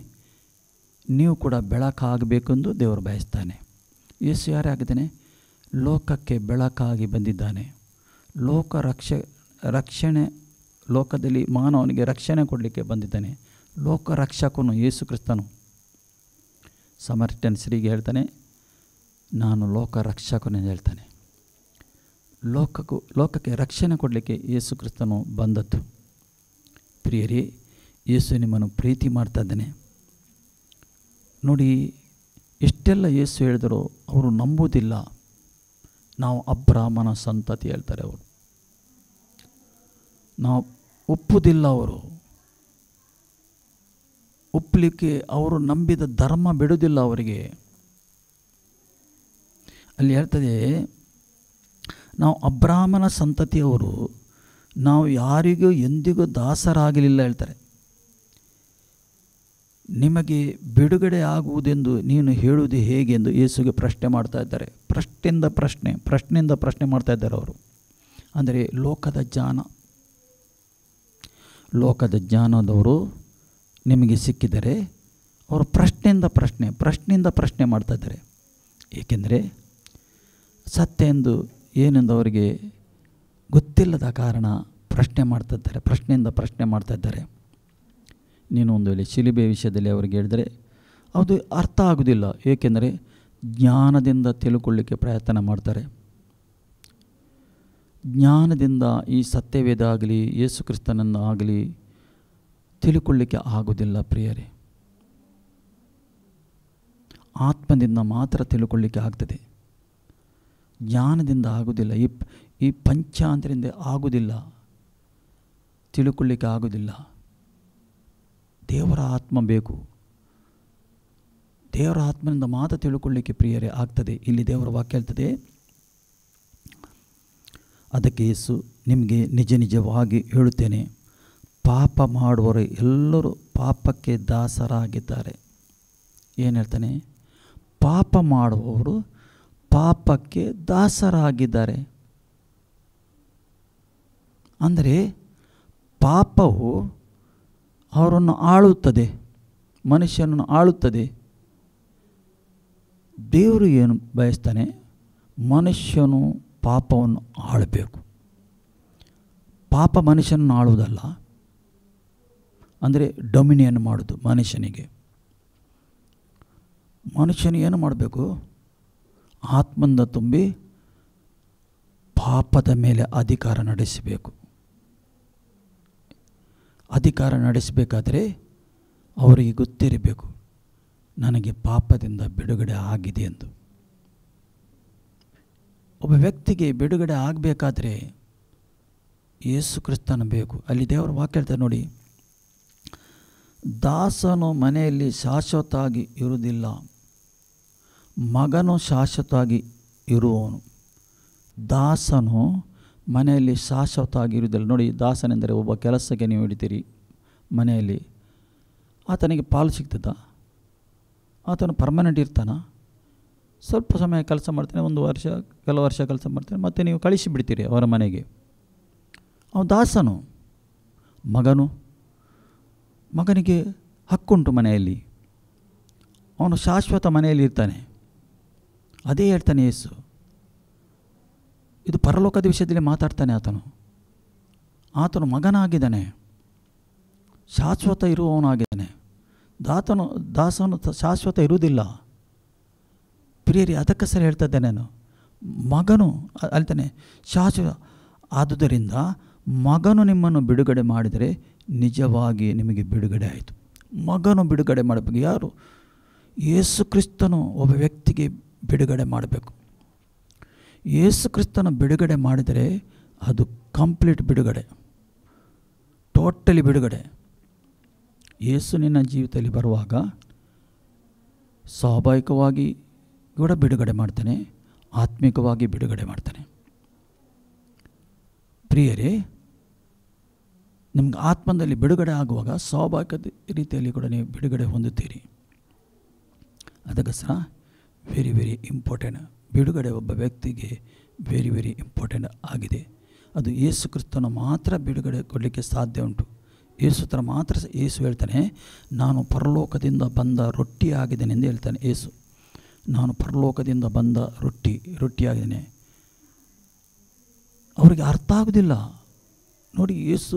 S3: ನೀವು ಕೂಡ ಬೆಳಕಾಗಬೇಕೆಂದು ದೇವರು ಬಯಸ್ತಾನೆ. ಯೇಸು ಯಾರಾಗಿದ್ದಾನೆ? ಲೋಕಕ್ಕೆ ಬೆಳಕಾಗಿ ಬಂದಿದ್ದಾನೆ. ರಕ್ಷಣೆ, ಲೋಕದಲ್ಲಿ ಮಾನವನಿಗೆ ರಕ್ಷಣೆ ಕೊಡಲಿಕ್ಕೆ ಬಂದಿದ್ದಾನೆ. ಲೋಕ ರಕ್ಷಕನು ಯೇಸು ಕ್ರಿಸ್ತನು. ಸಮರ್ಟನ್ ಸ್ತ್ರೀಗೆ ಹೇಳ್ತಾನೆ, ನಾನು ಲೋಕ ರಕ್ಷಕನು ಎಂದು ಹೇಳ್ತಾನೆ. ಲೋಕಕ್ಕೆ ರಕ್ಷಣೆ ಕೊಡಲಿಕ್ಕೆ ಯೇಸು ಕ್ರಿಸ್ತನು ಬಂದದ್ದು. ಪ್ರಿಯರೇ, ಯೇಸು ನಿಮ್ಮನ್ನು ಪ್ರೀತಿ ಮಾಡ್ತಾ ಇದ್ದಾನೆ. ನೋಡಿ, ಎಷ್ಟೆಲ್ಲ ಯೇಸು ಹೇಳಿದರೂ ಅವರು ನಂಬುವುದಿಲ್ಲ. ನಾವು ಅಬ್ರಾಹ್ಮನ ಸಂತತಿ ಹೇಳ್ತಾರೆ ಅವರು. ನಾವು ಒಪ್ಪುವುದಿಲ್ಲ. ಅವರು ಒಪ್ಪಲಿಕ್ಕೆ ಅವರು ನಂಬಿದ ಧರ್ಮ ಬಿಡುವುದಿಲ್ಲ ಅವರಿಗೆ. ಅಲ್ಲಿ ಹೇಳ್ತದೆ, ನಾವು ಅಬ್ರಾಹ್ಮನ ಸಂತತಿಯವರು, ನಾವು ಯಾರಿಗೂ ಎಂದಿಗೂ ದಾಸರಾಗಲಿಲ್ಲ ಹೇಳ್ತಾರೆ. ನಿಮಗೆ ಬಿಡುಗಡೆ ಆಗುವುದೆಂದು ನೀನು ಹೇಳುವುದು ಹೇಗೆ ಎಂದು ಯೇಸುಗೆ ಪ್ರಶ್ನೆ ಮಾಡ್ತಾ ಇದ್ದಾರೆ. ಪ್ರಶ್ನೆಯಿಂದ ಪ್ರಶ್ನೆ ಮಾಡ್ತಾ ಇದ್ದಾರೆ ಅವರು. ಅಂದರೆ ಲೋಕದ ಜ್ಞಾನದವರು ನಿಮಗೆ ಸಿಕ್ಕಿದರೆ ಅವರು ಪ್ರಶ್ನೆಯಿಂದ ಪ್ರಶ್ನೆ ಮಾಡ್ತಾ ಇದ್ದಾರೆ. ಏಕೆಂದರೆ ಸತ್ಯ ಎಂದು ಏನೆಂದು ಅವರಿಗೆ ಗೊತ್ತಿಲ್ಲದ ಕಾರಣ ಪ್ರಶ್ನೆಯಿಂದ ಪ್ರಶ್ನೆ ಮಾಡ್ತಾ ಇದ್ದಾರೆ. ನೀನು ಒಂದು ವೇಳೆ ಶಿಲುಬೆ ವಿಷಯದಲ್ಲಿ ಅವರಿಗೆ ಹೇಳಿದರೆ ಅದು ಅರ್ಥ ಆಗುವುದಿಲ್ಲ. ಏಕೆಂದರೆ ಜ್ಞಾನದಿಂದ ತಿಳ್ಕೊಳ್ಳಿಕ್ಕೆ ಪ್ರಯತ್ನ ಮಾಡ್ತಾರೆ. ಜ್ಞಾನದಿಂದ ಈ ಸತ್ಯವೇದ ಆಗಲಿ, ಯೇಸು ಕ್ರಿಸ್ತನನ್ನು ಆಗಲಿ ತಿಳ್ಕೊಳ್ಳಿಕ್ಕೆ ಆಗೋದಿಲ್ಲ ಪ್ರಿಯರೇ. ಆತ್ಮದಿಂದ ಮಾತ್ರ ತಿಳ್ಕೊಳ್ಳಿಕ್ಕೆ ಆಗ್ತದೆ, ಜ್ಞಾನದಿಂದ ಆಗೋದಿಲ್ಲ. ಈ ಪಂಚಾಂತರಿಂದ ಆಗೋದಿಲ್ಲ, ತಿಳ್ಕೊಳ್ಳಿಕ್ಕೆ ಆಗೋದಿಲ್ಲ. ದೇವರ ಆತ್ಮ ಬೇಕು. ದೇವರ ಆತ್ಮನಿಂದ ಮಾತ್ರ ತಿಳ್ಕೊಳ್ಳಿಕ್ಕೆ ಪ್ರಿಯರೇ ಆಗ್ತದೆ. ಇಲ್ಲಿ ದೇವರ ವಾಕ್ಯ ಹೇಳ್ತದೆ, ಅದಕ್ಕೆ ಯೇಸು ನಿಮಗೆ ನಿಜ ನಿಜವಾಗಿ ಹೇಳುತ್ತೇನೆ, ಪಾಪ ಮಾಡುವವರು ಎಲ್ಲರೂ ಪಾಪಕ್ಕೆ ದಾಸರಾಗಿದ್ದಾರೆ. ಏನು ಹೇಳ್ತಾನೆ? ಪಾಪ ಮಾಡುವವರು ಪಾಪಕ್ಕೆ ದಾಸರಾಗಿದ್ದಾರೆ. ಅಂದರೆ ಪಾಪವು ಅವರನ್ನು ಆಳುತ್ತದೆ, ಮನುಷ್ಯನನ್ನು ಆಳುತ್ತದೆ. ದೇವರು ಏನು ಬಯಸ್ತಾನೆ? ಮನುಷ್ಯನು ಪಾಪವನ್ನು ಆಳಬೇಕು. ಪಾಪ ಮನುಷ್ಯನನ್ನು ಆಳುವುದಲ್ಲ, ಅಂದರೆ ಡೊಮಿನಿಯನ್ ಮಾಡೋದು ಮನುಷ್ಯನಿಗೆ. ಮನುಷ್ಯನು ಏನು ಮಾಡಬೇಕು? ಆತ್ಮದಿಂದ ತುಂಬಿ ಪಾಪದ ಮೇಲೆ ಅಧಿಕಾರ ನಡೆಸಬೇಕು. ಅಧಿಕಾರ ನಡೆಸಬೇಕಾದ್ರೆ ಅವರಿಗೆ ಗೊತ್ತಿರಬೇಕು, ನನಗೆ ಪಾಪದಿಂದ ಬಿಡುಗಡೆ ಆಗಿದೆ ಎಂದು. ಒಬ್ಬ ವ್ಯಕ್ತಿಗೆ ಬಿಡುಗಡೆ ಆಗಬೇಕಾದ್ರೆ ಯೇಸು ಕ್ರಿಸ್ತನ ಬೇಕು. ಅಲ್ಲಿ ದೇವರ ವಾಕ್ಯ ಹೇಳ್ತಾರೆ ನೋಡಿ, ದಾಸನು ಮನೆಯಲ್ಲಿ ಶಾಶ್ವತವಾಗಿ ಇರುವುದಿಲ್ಲ, ಮಗನು ಶಾಶ್ವತವಾಗಿ ಇರುವವನು. ದಾಸನು ಮನೆಯಲ್ಲಿ ಶಾಶ್ವತವಾಗಿ ಇರುವುದಿಲ್ಲ. ನೋಡಿ, ದಾಸನೆಂದರೆ ಒಬ್ಬ ಕೆಲಸಕ್ಕೆ ನೀವು ಹಿಡಿತೀರಿ ಮನೆಯಲ್ಲಿ, ಆತನಿಗೆ ಪಾಲು ಸಿಗ್ತದ? ಆತನು ಪರ್ಮನೆಂಟ್ ಇರ್ತಾನ? ಸ್ವಲ್ಪ ಸಮಯ ಕೆಲಸ ಮಾಡ್ತಾನೆ, ಕೆಲವು ವರ್ಷ ಕೆಲಸ ಮಾಡ್ತಾನೆ, ಮತ್ತು ನೀವು ಕಳಿಸಿಬಿಡ್ತೀರಿ ಅವರ ಮನೆಗೆ. ಅವನು ದಾಸನು. ಮಗನಿಗೆ ಹಕ್ಕುಂಟು ಮನೆಯಲ್ಲಿ, ಅವನು ಶಾಶ್ವತ ಮನೆಯಲ್ಲಿ ಇರ್ತಾನೆ. ಅದೇ ಹೇಳ್ತಾನೆ ಯೇಸು. ಇದು ಪರಲೋಕದ ವಿಷಯದಲ್ಲಿ ಮಾತಾಡ್ತಾನೆ. ಆತನು ಮಗನಾಗಿದ್ದಾನೆ, ಶಾಶ್ವತ ಇರುವವನಾಗಿದ್ದಾನೆ. ದಾಸನು ಶಾಶ್ವತ ಇರುವುದಿಲ್ಲ ಪ್ರಿಯರಿ. ಅದಕ್ಕೆ ಸರಿ ಹೇಳ್ತಾ ಇದ್ದೇನೆ ನಾನು. ಮಗನು ಅಲ್ತಾನೆ ಶಾಶ್ವತ. ಆದುದರಿಂದ ಮಗನು ನಿಮ್ಮನ್ನು ಬಿಡುಗಡೆ ಮಾಡಿದರೆ ನಿಜವಾಗಿ ನಿಮಗೆ ಬಿಡುಗಡೆ ಆಯಿತು. ಮಗನು ಬಿಡುಗಡೆ ಮಾಡಬೇಕು. ಯಾರು? ಯೇಸು ಕ್ರಿಸ್ತನು ಒಬ್ಬ ವ್ಯಕ್ತಿಗೆ ಬಿಡುಗಡೆ ಮಾಡಬೇಕು. ಯೇಸು ಕ್ರಿಸ್ತನ ಬಿಡುಗಡೆ ಮಾಡಿದರೆ ಅದು ಕಂಪ್ಲೀಟ್ ಬಿಡುಗಡೆ, ಟೋಟಲಿ ಬಿಡುಗಡೆ. ಯೇಸು ನಿನ್ನ ಜೀವಿತದಲ್ಲಿ ಬರುವಾಗ ಸ್ವಾಭಾವಿಕವಾಗಿ ಕೂಡ ಬಿಡುಗಡೆ ಮಾಡ್ತಾನೆ, ಆತ್ಮಿಕವಾಗಿ ಬಿಡುಗಡೆ ಮಾಡ್ತಾನೆ. ಪ್ರಿಯರೇ, ನಿಮ್ಗೆ ಆತ್ಮದಲ್ಲಿ ಬಿಡುಗಡೆ ಆಗುವಾಗ ಸ್ವಾಭಾವಿಕ ರೀತಿಯಲ್ಲಿ ಕೂಡ ನೀವು ಬಿಡುಗಡೆ ಹೊಂದುತ್ತೀರಿ. ಅದಕ್ಕೋಸ್ಕರ ವೆರಿ ವೆರಿ ಇಂಪಾರ್ಟೆಂಟ್. ಬಿಡುಗಡೆ ಒಬ್ಬ ವ್ಯಕ್ತಿಗೆ ವೆರಿ ವೆರಿ ಇಂಪಾರ್ಟೆಂಟ್ ಆಗಿದೆ. ಅದು ಯೇಸು ಕ್ರಿಸ್ತನ ಮಾತ್ರ ಬಿಡುಗಡೆ ಕೊಡಲಿಕ್ಕೆ ಸಾಧ್ಯ ಉಂಟು. ಯೇಸು ಥರ ಮಾತ್ರ. ಯೇಸು ಹೇಳ್ತಾನೆ, ನಾನು ಪರಲೋಕದಿಂದ ಬಂದ ರೊಟ್ಟಿ ಆಗಿದ್ದೇನೆ ಎಂದು ಹೇಳ್ತಾನೆ ಯೇಸು. ನಾನು ಪರಲೋಕದಿಂದ ಬಂದ ರೊಟ್ಟಿಯಾಗಿದ್ದೇನೆ. ಅವರಿಗೆ ಅರ್ಥ ಆಗೋದಿಲ್ಲ ನೋಡಿ. ಯೇಸು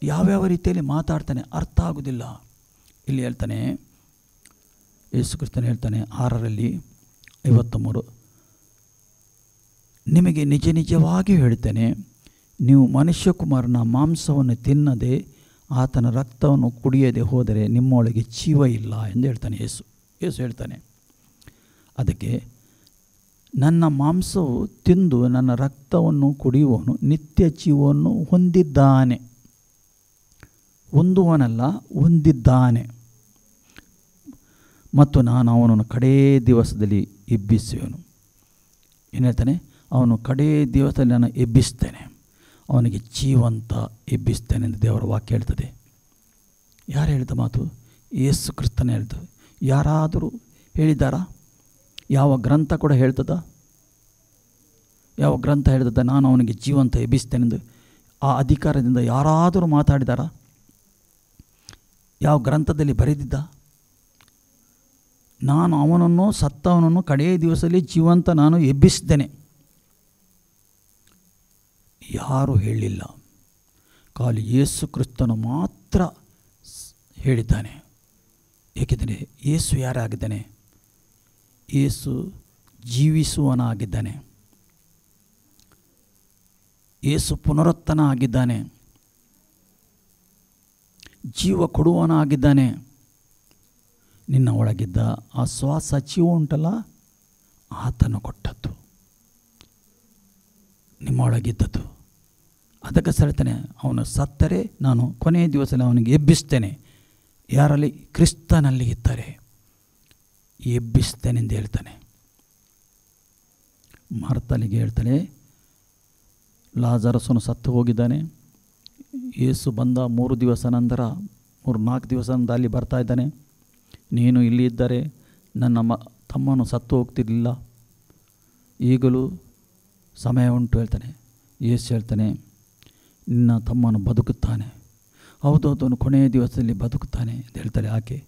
S3: ಯಾವ್ಯಾವ ರೀತಿಯಲ್ಲಿ ಮಾತಾಡ್ತಾನೆ ಅರ್ಥ ಆಗೋದಿಲ್ಲ. ಇಲ್ಲಿ ಹೇಳ್ತಾನೆ, ಯೇಸು ಕ್ರಿಸ್ತನು ಹೇಳ್ತಾನೆ 6:53, ನಿಮಗೆ ನಿಜ ನಿಜವಾಗಿ ಹೇಳ್ತೇನೆ, ನೀವು ಮನುಷ್ಯಕುಮಾರನ ಮಾಂಸವನ್ನು ತಿನ್ನದೆ ಆತನ ರಕ್ತವನ್ನು ಕುಡಿಯದೆ ಹೋದರೆ ನಿಮ್ಮೊಳಗೆ ಜೀವ ಇಲ್ಲ ಎಂದು ಹೇಳ್ತಾನೆ ಯೇಸು ಹೇಳ್ತಾನೆ. ಅದಕ್ಕೆ ನನ್ನ ಮಾಂಸವು ತಿಂದು ನನ್ನ ರಕ್ತವನ್ನು ಕುಡಿಯುವವನು ನಿತ್ಯ ಜೀವವನ್ನು ಹೊಂದಿದ್ದಾನೆ. ಹೊಂದುವನಲ್ಲ, ಹೊಂದಿದ್ದಾನೆ. ಮತ್ತು ನಾನು ಅವನನ್ನು ಕಡೇ ದಿವಸದಲ್ಲಿ ಎಬ್ಬಿಸುವೆನು. ಏನು ಹೇಳ್ತಾನೆ? ಅವನು ಕಡೇ ದಿವಸದಲ್ಲಿ ನಾನು ಎಬ್ಬಿಸ್ತೇನೆ, ಅವನಿಗೆ ಜೀವಂತ ಎಬ್ಬಿಸ್ತೇನೆ ಎಂದು ದೇವರ ವಾಕ್ಯ ಹೇಳ್ತದೆ. ಯಾರು ಹೇಳಿದ ಮಾತು? ಯೇಸು ಕ್ರಿಸ್ತನೇ ಹೇಳ್ತದೆ. ಯಾರಾದರೂ ಹೇಳಿದ್ದಾರಾ? ಯಾವ ಗ್ರಂಥ ಕೂಡ ಹೇಳ್ತದ? ಯಾವ ಗ್ರಂಥ ಹೇಳ್ತದ ನಾನು ಅವನಿಗೆ ಜೀವಂತ ಎಬ್ಬಿಸ್ತೇನೆಂದು? ಆ ಅಧಿಕಾರದಿಂದ ಯಾರಾದರೂ ಮಾತಾಡಿದಾರಾ? ಯಾವ ಗ್ರಂಥದಲ್ಲಿ ಬರೆದಿದ್ದ? ನಾನು ಅವನನ್ನು ಸತ್ತವನನ್ನು ಕಡೆಯ ದಿವಸದಲ್ಲಿ ಜೀವಂತ ನಾನು ಎಬ್ಬಿಸಿದ್ದೇನೆ. ಯಾರೂ ಹೇಳಿಲ್ಲ. ಖಾಲಿ ಯೇಸು ಕ್ರಿಸ್ತನು ಮಾತ್ರ ಹೇಳಿದ್ದಾನೆ. ಏಕೆಂದರೆ ಯೇಸು ಯಾರಾಗಿದ್ದಾನೆ? ಯೇಸು ಜೀವಿಸುವನಾಗಿದ್ದಾನೆ. ಯೇಸು ಪುನರುತ್ಥಾನ ಆಗಿದ್ದಾನೆ. ಜೀವ ಕೊಡುವವನಾಗಿದ್ದಾನೆ. ನಿನ್ನ ಒಳಗಿದ್ದ ಆ ಶ್ವಾಸ ಜೀವ ಉಂಟಲ್ಲ, ಆತನು ಕೊಟ್ಟದ್ದು, ನಿಮ್ಮ ಒಳಗಿದ್ದದ್ದು. ಅದಕ್ಕೆ ಹೇಳ್ತಾನೆ, ಅವನು ಸತ್ತರೆ ನಾನು ಕೊನೆಯ ದಿವಸದಲ್ಲಿ ಅವನಿಗೆ ಎಬ್ಬಿಸ್ತೇನೆ. ಯಾರಲ್ಲಿ? ಕ್ರಿಸ್ತನಲ್ಲಿ ಇದ್ದರೆ ಎಬ್ಬಿಸ್ತೇನೆ ಎಂದು ಹೇಳ್ತಾನೆ. ಮಾರ್ತನಿಗೆ ಹೇಳ್ತಾನೆ, ಲಾಜರಸನು ಸತ್ತು ಹೋಗಿದ್ದಾನೆ. ಯೇಸು ಬಂದ 3 ದಿವಸ ನಂತರ 3-4 ದಿವಸ ನಂತರ ಅಲ್ಲಿ ಬರ್ತಾ ಇದ್ದಾನೆ. ನೀನು ಇಲ್ಲಿ ಇದ್ದರೆ ನನ್ನ ತಮ್ಮನು ಸತ್ತು ಹೋಗ್ತಿರಲಿಲ್ಲ, ಈಗಲೂ ಸಮಯ ಉಂಟು ಹೇಳ್ತಾನೆ. ಯೇಸು ಹೇಳ್ತಾನೆ, ನಿನ್ನ ತಮ್ಮನು ಬದುಕುತ್ತಾನೆ. ಹೌದು, ಅವನು ಕೊನೆಯ ದಿವಸದಲ್ಲಿ ಬದುಕುತ್ತಾನೆ ಅಂತ ಹೇಳ್ತಾಳೆ ಆಕೆ.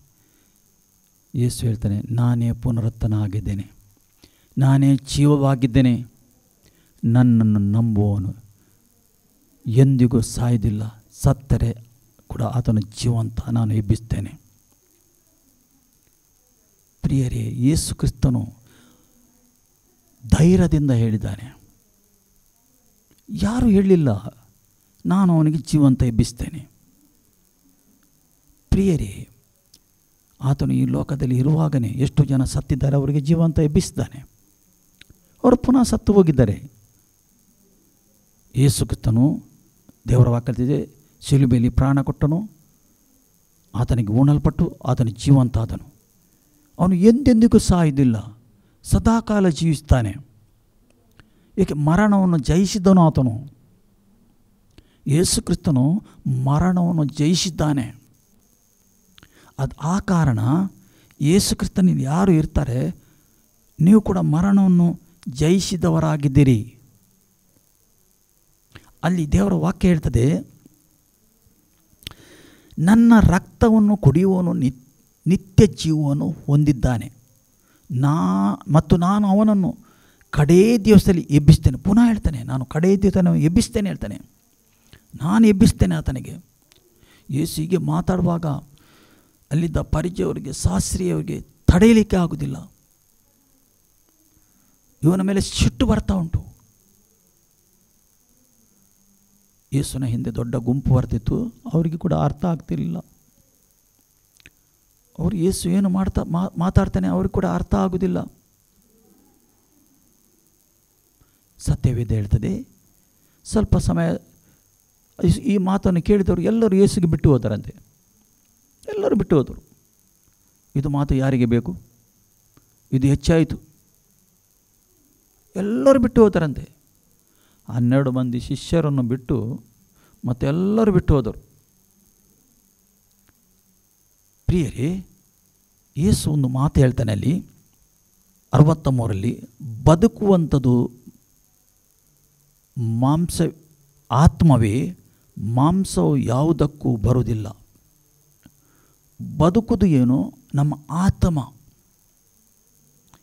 S3: ಯೇಸು ಹೇಳ್ತಾನೆ, ನಾನೇ ಪುನರುತ್ಥಾನ ಆಗಿದ್ದೇನೆ, ನಾನೇ ಜೀವವಾಗಿದ್ದೇನೆ. ನನ್ನನ್ನು ನಂಬುವವನು ಎಂದಿಗೂ ಸಾಯುವುದಿಲ್ಲ, ಸತ್ತರೆ ಕೂಡ ಆತನು ಜೀವಂತ, ನಾನು ಎಬ್ಬಿಸ್ತೇನೆ. ಪ್ರಿಯರೇ, ಯೇಸು ಕ್ರಿಸ್ತನು ಧೈರ್ಯದಿಂದ ಹೇಳಿದ್ದಾನೆ. ಯಾರೂ ಹೇಳಲಿಲ್ಲ, ನಾನು ಅವನಿಗೆ ಜೀವಂತ ಎಬ್ಬಿಸ್ತೇನೆ. ಪ್ರಿಯರೇ, ಆತನು ಈ ಲೋಕದಲ್ಲಿ ಇರುವಾಗಲೇ ಎಷ್ಟು ಜನ ಸತ್ತಿದ್ದಾರೆ, ಅವರಿಗೆ ಜೀವಂತ ಎಬ್ಬಿಸಿದ್ದಾನೆ. ಅವರು ಪುನಃ ಸತ್ತು ಹೋಗಿದ್ದಾರೆ. ಯೇಸು ಕ್ರಿಸ್ತನು ದೇವರ ವಾಕ್ಯದಲ್ಲಿದೆ, ಶಿಲುಬೆಯಲ್ಲಿ ಪ್ರಾಣ ಕೊಟ್ಟನು, ಆತನಿಗೆ ಉಣಲ್ಪಟ್ಟು ಆತನ ಜೀವಂತ ಆದನು. ಅವನು ಎಂದೆಂದಿಗೂ ಸಾಯುವುದಿಲ್ಲ, ಸದಾಕಾಲ ಜೀವಿಸ್ತಾನೆ. ಏಕೆ? ಮರಣವನ್ನು ಜಯಿಸಿದನು ಆತನು. ಯೇಸು ಕ್ರಿಸ್ತನು ಮರಣವನ್ನು ಜಯಿಸಿದ್ದಾನೆ. ಆ ಕಾರಣ ಯೇಸು ಕ್ರಿಸ್ತನಲ್ಲಿ ಯಾರು ಇರ್ತಾರೆ, ನೀವು ಕೂಡ ಮರಣವನ್ನು ಜಯಿಸಿದವರಾಗಿದ್ದೀರಿ. ಅಲ್ಲಿ ದೇವರ ವಾಕ್ಯ ಹೇಳ್ತದೆ, ನನ್ನ ರಕ್ತವನ್ನು ಕುಡಿಯುವವನು ನಿತ್ಯ ಜೀವವನ್ನು ಹೊಂದಿದ್ದಾನೆ, ಮತ್ತು ನಾನು ಅವನನ್ನು ಕಡೇ ದಿವಸದಲ್ಲಿ ಎಬ್ಬಿಸ್ತೇನೆ. ಪುನಃ ಹೇಳ್ತಾನೆ, ನಾನು ಕಡೇ ದಿವಸ ಎಬ್ಬಿಸ್ತೇನೆ ಹೇಳ್ತಾನೆ, ನಾನು ಎಬ್ಬಿಸ್ತೇನೆ ಆತನಿಗೆ. ಯೇಸು ಹೀಗೆ ಮಾತಾಡುವಾಗ ಅಲ್ಲಿದ್ದ ಪರಿಚಯವರಿಗೆ, ಶಾಸ್ತ್ರಿಯವರಿಗೆ ತಡೆಯಲಿಕ್ಕೆ ಆಗುವುದಿಲ್ಲ. ಇವನ ಮೇಲೆ ಸಿಟ್ಟು ಬರ್ತಾ ಉಂಟು. ಯೇಸುನ ಹಿಂದೆ ದೊಡ್ಡ ಗುಂಪು ಬರ್ತಿತ್ತು, ಅವರಿಗೆ ಕೂಡ ಅರ್ಥ ಆಗ್ತಿರಲಿಲ್ಲ. ಅವರು ಯೇಸು ಏನು ಮಾತಾಡ್ತಾನೆ ಅವ್ರಿಗೆ ಕೂಡ ಅರ್ಥ ಆಗುವುದಿಲ್ಲ. ಸತ್ಯವೇದ ಹೇಳ್ತದೆ, ಸ್ವಲ್ಪ ಸಮಯ ಈ ಮಾತನ್ನು ಕೇಳಿದವರು ಎಲ್ಲರೂ ಯೇಸುಗೆ ಬಿಟ್ಟು ಹೋದರಂತೆ. ಎಲ್ಲರೂ ಬಿಟ್ಟು ಹೋದರು. ಇದು ಮಾತು ಯಾರಿಗೆ ಬೇಕು? ಇದು ಹೆಚ್ಚಾಯಿತು. ಎಲ್ಲರೂ ಬಿಟ್ಟು ಹೋದರಂತೆ. 12 ಮಂದಿ ಶಿಷ್ಯರನ್ನು ಬಿಟ್ಟು ಮತ್ತೆ ಎಲ್ಲರೂ ಬಿಟ್ಟು ಹೋದರು. ಪ್ರಿಯರೇ, ಯೇಸು ಒಂದು ಮಾತು ಹೇಳ್ತಾನೆ ಅಲ್ಲಿ 63ರಲ್ಲಿ, ಬದುಕುವಂಥದ್ದು ಆತ್ಮವೇ, ಮಾಂಸವು ಯಾವುದಕ್ಕೂ ಬರುವುದಿಲ್ಲ. ಬದುಕುವುದು ಏನು? ನಮ್ಮ ಆತ್ಮ.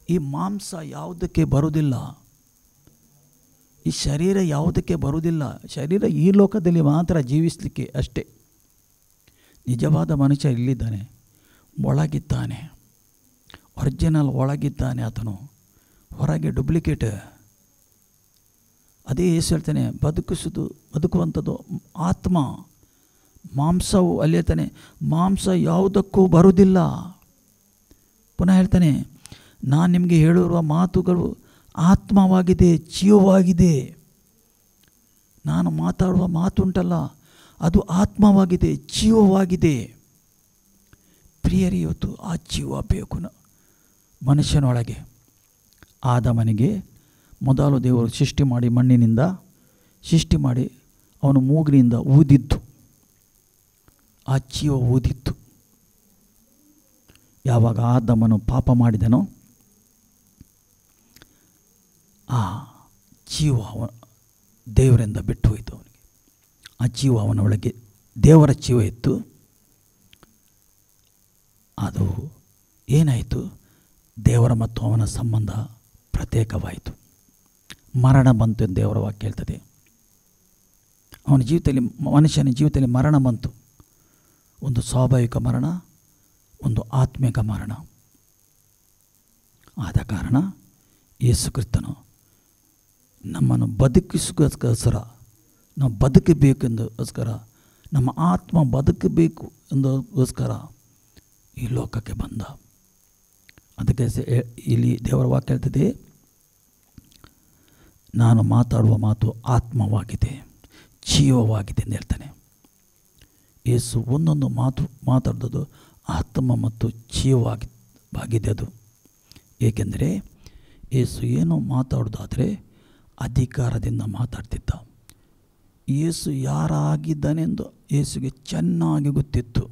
S3: ಈ ಮಾಂಸ ಯಾವುದಕ್ಕೆ ಬರುವುದಿಲ್ಲ, ಈ ಶರೀರ ಯಾವುದಕ್ಕೆ ಬರುವುದಿಲ್ಲ. ಶರೀರ ಈ ಲೋಕದಲ್ಲಿ ಮಾತ್ರ ಜೀವಿಸಲಿಕ್ಕೆ ಅಷ್ಟೇ. ನಿಜವಾದ ಮನುಷ್ಯ ಇಲ್ಲಿದ್ದಾನೆ, ಒಳಗಿದ್ದಾನೆ, ಒರಿಜಿನಲ್ ಒಳಗಿದ್ದಾನೆ ಆತನು, ಹೊರಗೆ ಡೂಪ್ಲಿಕೇಟ್. ಅದೇ ಯೇಸು ಹೇಳ್ತಾನೆ, ಬದುಕುವಂಥದ್ದು ಆತ್ಮ, ಮಾಂಸವು ಅಲ್ಲಿ ಹೇಳ್ತಾನೆ ಮಾಂಸ ಯಾವುದಕ್ಕೂ ಬರುವುದಿಲ್ಲ. ಪುನಃ ಹೇಳ್ತಾನೆ, ನಾನು ನಿಮಗೆ ಹೇಳಿರುವ ಮಾತುಗಳು ಆತ್ಮವಾಗಿದೆ, ಜೀವವಾಗಿದೆ. ನಾನು ಮಾತಾಡುವ ಮಾತುಂಟಲ್ಲ, ಅದು ಆತ್ಮವಾಗಿದೆ, ಜೀವವಾಗಿದೆ. ಪ್ರಿಯರೇ, ಇವತ್ತು ಆ ಜೀವ ಬೇಕು ಮನುಷ್ಯನೊಳಗೆ. ಆದಮನಿಗೆ ಮೊದಲು ದೇವರು ಸೃಷ್ಟಿ ಮಾಡಿ, ಮಣ್ಣಿನಿಂದ ಸೃಷ್ಟಿ ಮಾಡಿ ಅವನು ಮೂಗಿನಿಂದ ಊದಿದ್ದು, ಆ ಜೀವ ಊದಿತ್ತು. ಯಾವಾಗ ಆದಮನು ಪಾಪ ಮಾಡಿದನೋ, ಆ ಜೀವ ದೇವರಿಂದ ಬಿಟ್ಟು ಹೋಯಿತು ಅವನಿಗೆ. ಆ ಜೀವ ಅವನ ಒಳಗೆ ದೇವರ ಜೀವ ಇತ್ತು. ಅದು ಏನಾಯಿತು? ದೇವರ ಮತ್ತು ಅವನ ಸಂಬಂಧ ಪ್ರತ್ಯೇಕವಾಯಿತು. ಮರಣ ಬಂತು ಎಂದು ದೇವರ ವಾಕ್ಯ ಹೇಳ್ತದೆ. ಅವನ ಜೀವಿತದಲ್ಲಿ, ಮನುಷ್ಯನ ಜೀವಿತದಲ್ಲಿ ಮರಣ ಬಂತು. ಒಂದು ಸ್ವಾಭಾವಿಕ ಮರಣ, ಒಂದು ಆತ್ಮಿಕ ಮರಣ. ಆದ ಕಾರಣ ಯೇಸು ಕ್ರಿಸ್ತನು ನಮ್ಮನ್ನು ಬದುಕಿಸೋಸ್ಕರ, ನಾವು ಬದುಕಬೇಕೆಂದೋಸ್ಕರ, ನಮ್ಮ ಆತ್ಮ ಬದುಕಬೇಕು ಒಂದೋಸ್ಕರ ಈ ಲೋಕಕ್ಕೆ ಬಂದ. ಅದಕ್ಕೆ ಇಲ್ಲಿ ದೇವರ ವಾಕ್ಯ ಹೇಳ್ತದೆ, ನಾನು ಮಾತಾಡುವ ಮಾತು ಆತ್ಮವಾಗಿದೆ, ಜೀವವಾಗಿದೆ ಎಂದು ಹೇಳ್ತಾನೆ. ಯೇಸು ಒಂದೊಂದು ಮಾತು ಮಾತಾಡೋದು ಆತ್ಮ ಮತ್ತು ಜೀವವಾಗಿದೆ. ಅದು ಏಕೆಂದರೆ ಯೇಸು ಏನೋ ಮಾತಾಡೋದಾದರೆ ಅಧಿಕಾರದಿಂದ ಮಾತಾಡ್ತಿದ್ದ. ಯೇಸು ಯಾರಾಗಿದ್ದಾನೆಂದು ಯೇಸುಗೆ ಚೆನ್ನಾಗಿ ಗೊತ್ತಿತ್ತು.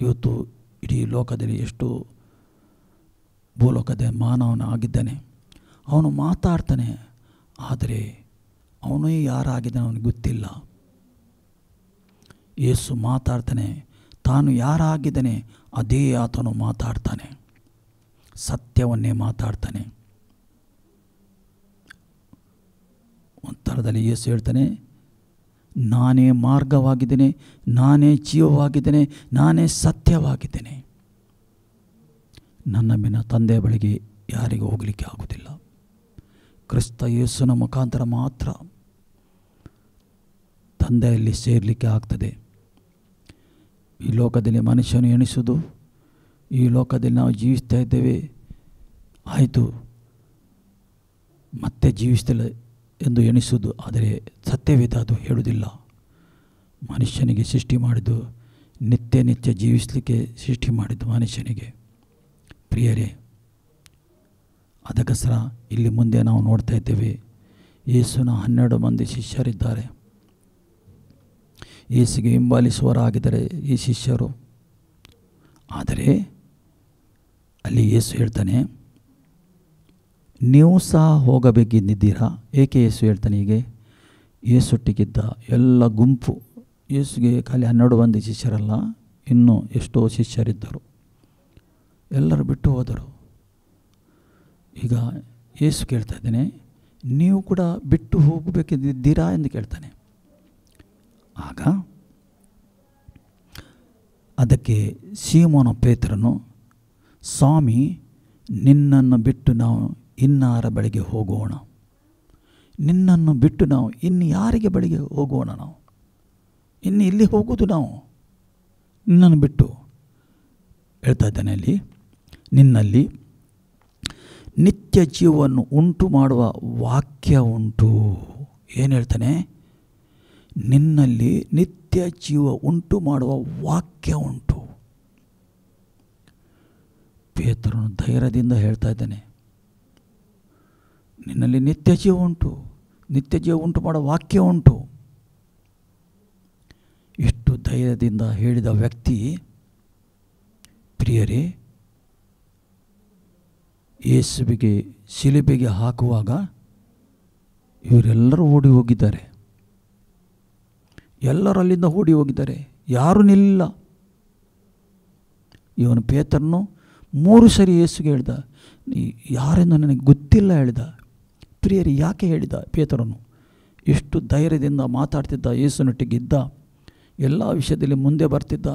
S3: ಇವತ್ತು ಇಡೀ ಲೋಕದಲ್ಲಿ ಎಷ್ಟು ಭೂಲೋಕದ ಮಾನವನ ಆಗಿದ್ದಾನೆ, ಅವನು ಮಾತಾಡ್ತಾನೆ, ಆದರೆ ಅವನು ಯಾರಾಗಿದ್ದಾನೆ ಅವನಿಗೆ ಗೊತ್ತಿಲ್ಲ. ಯೇಸು ಮಾತಾಡ್ತಾನೆ, ತಾನು ಯಾರಾಗಿದ್ದಾನೆ ಅದೇ ಆತನು ಮಾತಾಡ್ತಾನೆ, ಸತ್ಯವನ್ನೇ ಮಾತಾಡ್ತಾನೆ. ಒಂಥರದಲ್ಲಿ ಯೇಸು ಹೇಳ್ತಾನೆ, ನಾನೇ ಮಾರ್ಗವಾಗಿದ್ದೇನೆ, ನಾನೇ ಜೀವವಾಗಿದ್ದೇನೆ, ನಾನೇ ಸತ್ಯವಾಗಿದ್ದೇನೆ. ನನ್ನ ಬಿನ ತಂದೆಯ ಬಳಿಗೆ ಯಾರಿಗೂ ಹೋಗಲಿಕ್ಕೆ ಆಗುವುದಿಲ್ಲ. ಕ್ರಿಸ್ತ ಯೇಸುವಿನ ಮುಖಾಂತರ ಮಾತ್ರ ತಂದೆಯಲ್ಲಿ ಸೇರಲಿಕ್ಕೆ ಆಗ್ತದೆ. ಈ ಲೋಕದಲ್ಲಿ ಮನುಷ್ಯನು ಎಣಿಸುವುದು, ಈ ಲೋಕದಲ್ಲಿ ನಾವು ಜೀವಿಸ್ತಾ ಇದ್ದೇವೆ, ಆಯಿತು ಮತ್ತೆ ಜೀವಿಸ್ತಿಲ್ಲ ಎಂದು ಎಣಿಸುವುದು. ಆದರೆ ಸತ್ಯವೇದ ಅದು ಹೇಳುವುದಿಲ್ಲ. ಮನುಷ್ಯನಿಗೆ ಸೃಷ್ಟಿ ಮಾಡಿದ್ದು ನಿತ್ಯ ಜೀವಿಸಲಿಕ್ಕೆ ಸೃಷ್ಟಿ ಮಾಡಿದ್ದು ಮನುಷ್ಯನಿಗೆ. ಪ್ರಿಯರೇ, ಅದಕ್ಕೋಸ್ಕರ ಇಲ್ಲಿ ಮುಂದೆ ನಾವು ನೋಡ್ತಾ ಇದ್ದೇವೆ, ಯೇಸುವಿನ 12 ಮಂದಿ ಶಿಷ್ಯರಿದ್ದಾರೆ. ಯೇಸುಗೆ ಹಿಂಬಾಲಿಸುವವರಾಗಿದ್ದಾರೆ ಈ ಶಿಷ್ಯರು. ಆದರೆ ಅಲ್ಲಿ ಯೇಸು ಹೇಳ್ತಾನೆ, ನೀವು ಸಹ ಹೋಗಬೇಕೆಂದಿದ್ದೀರಾ. ಏಕೆ ಯೇಸು ಹೇಳ್ತಾನೆ ಹೀಗೆ? ಯೇಸೊಟ್ಟಿಗಿದ್ದ ಎಲ್ಲ ಗುಂಪು, ಯೇಸುಗೆ ಖಾಲಿ 12 ಮಂದಿ ಶಿಷ್ಯರಲ್ಲ, ಇನ್ನೂ ಎಷ್ಟೋ ಶಿಷ್ಯರಿದ್ದರು, ಎಲ್ಲರೂ ಬಿಟ್ಟು ಹೋದರು. ಈಗ ಯೇಸು ಕೇಳ್ತಾ ಇದ್ದಾನೆ, ನೀವು ಕೂಡ ಬಿಟ್ಟು ಹೋಗಬೇಕೆಂದಿದ್ದೀರಾ ಎಂದು ಕೇಳ್ತಾನೆ. ಆಗ ಅದಕ್ಕೆ ಸೀಮೋನ ಪೇತ್ರನು, ಸ್ವಾಮಿ, ನಿನ್ನನ್ನು ಬಿಟ್ಟು ನಾವು ಇನ್ನಾರ ಬಳಿಗೆ ಹೋಗೋಣ? ನಿನ್ನನ್ನು ಬಿಟ್ಟು ನಾವು ಇನ್ನು ಯಾರಿಗೆ ಬಳಿಗೆ ಹೋಗೋಣ? ನಾವು ಇನ್ನು ಇಲ್ಲಿ ಹೋಗೋದು, ನಾವು ನಿನ್ನನ್ನು ಬಿಟ್ಟು. ಹೇಳ್ತಾ ಇದ್ದಾನೆ ಅಲ್ಲಿ, ನಿನ್ನಲ್ಲಿ ನಿತ್ಯ ಜೀವವನ್ನು ಉಂಟು ಮಾಡುವ ವಾಕ್ಯ ಉಂಟು. ಏನು ಹೇಳ್ತಾನೆ? ನಿನ್ನಲ್ಲಿ ನಿತ್ಯ ಜೀವ ಉಂಟು ಮಾಡುವ ವಾಕ್ಯ ಉಂಟು. ಪೇತ್ರನು ಧೈರ್ಯದಿಂದ ಹೇಳ್ತಾ ಇದ್ದಾನೆ, ನಿನ್ನಲ್ಲಿ ನಿತ್ಯ ಜೀವ ಉಂಟು, ನಿತ್ಯ ಜೀವ ಉಂಟು ಮಾಡುವ ವಾಕ್ಯ ಉಂಟು. ಇಷ್ಟು ಧೈರ್ಯದಿಂದ ಹೇಳಿದ ವ್ಯಕ್ತಿ, ಪ್ರಿಯರೇ, ಯೇಸುವಿಗೆ ಶಿಲುಬೆಗೆ ಹಾಕುವಾಗ ಇವರೆಲ್ಲರೂ ಓಡಿ ಹೋಗಿದ್ದಾರೆ. ಎಲ್ಲರೂ ಅಲ್ಲಿಂದ ಓಡಿ ಹೋಗಿದ್ದಾರೆ, ಯಾರೂ ನಿಲ್ಲ. ಇವನು ಪೇತ್ರನು 3 ಸರಿ ಯೇಸುಗೆ ಹೇಳ್ದ, ಯಾರೆಂದು ನನಗೆ ಗೊತ್ತಿಲ್ಲ ಹೇಳಿದ. ಪ್ರಿಯರೇ, ಯಾಕೆ ಹೇಳಿದ ಪೇತ್ರನು? ಎಷ್ಟು ಧೈರ್ಯದಿಂದ ಮಾತಾಡ್ತಿದ್ದ, ಯೇಸುನೊಟ್ಟಿಗಿದ್ದ, ಎಲ್ಲ ವಿಷಯದಲ್ಲಿ ಮುಂದೆ ಬರ್ತಿದ್ದ,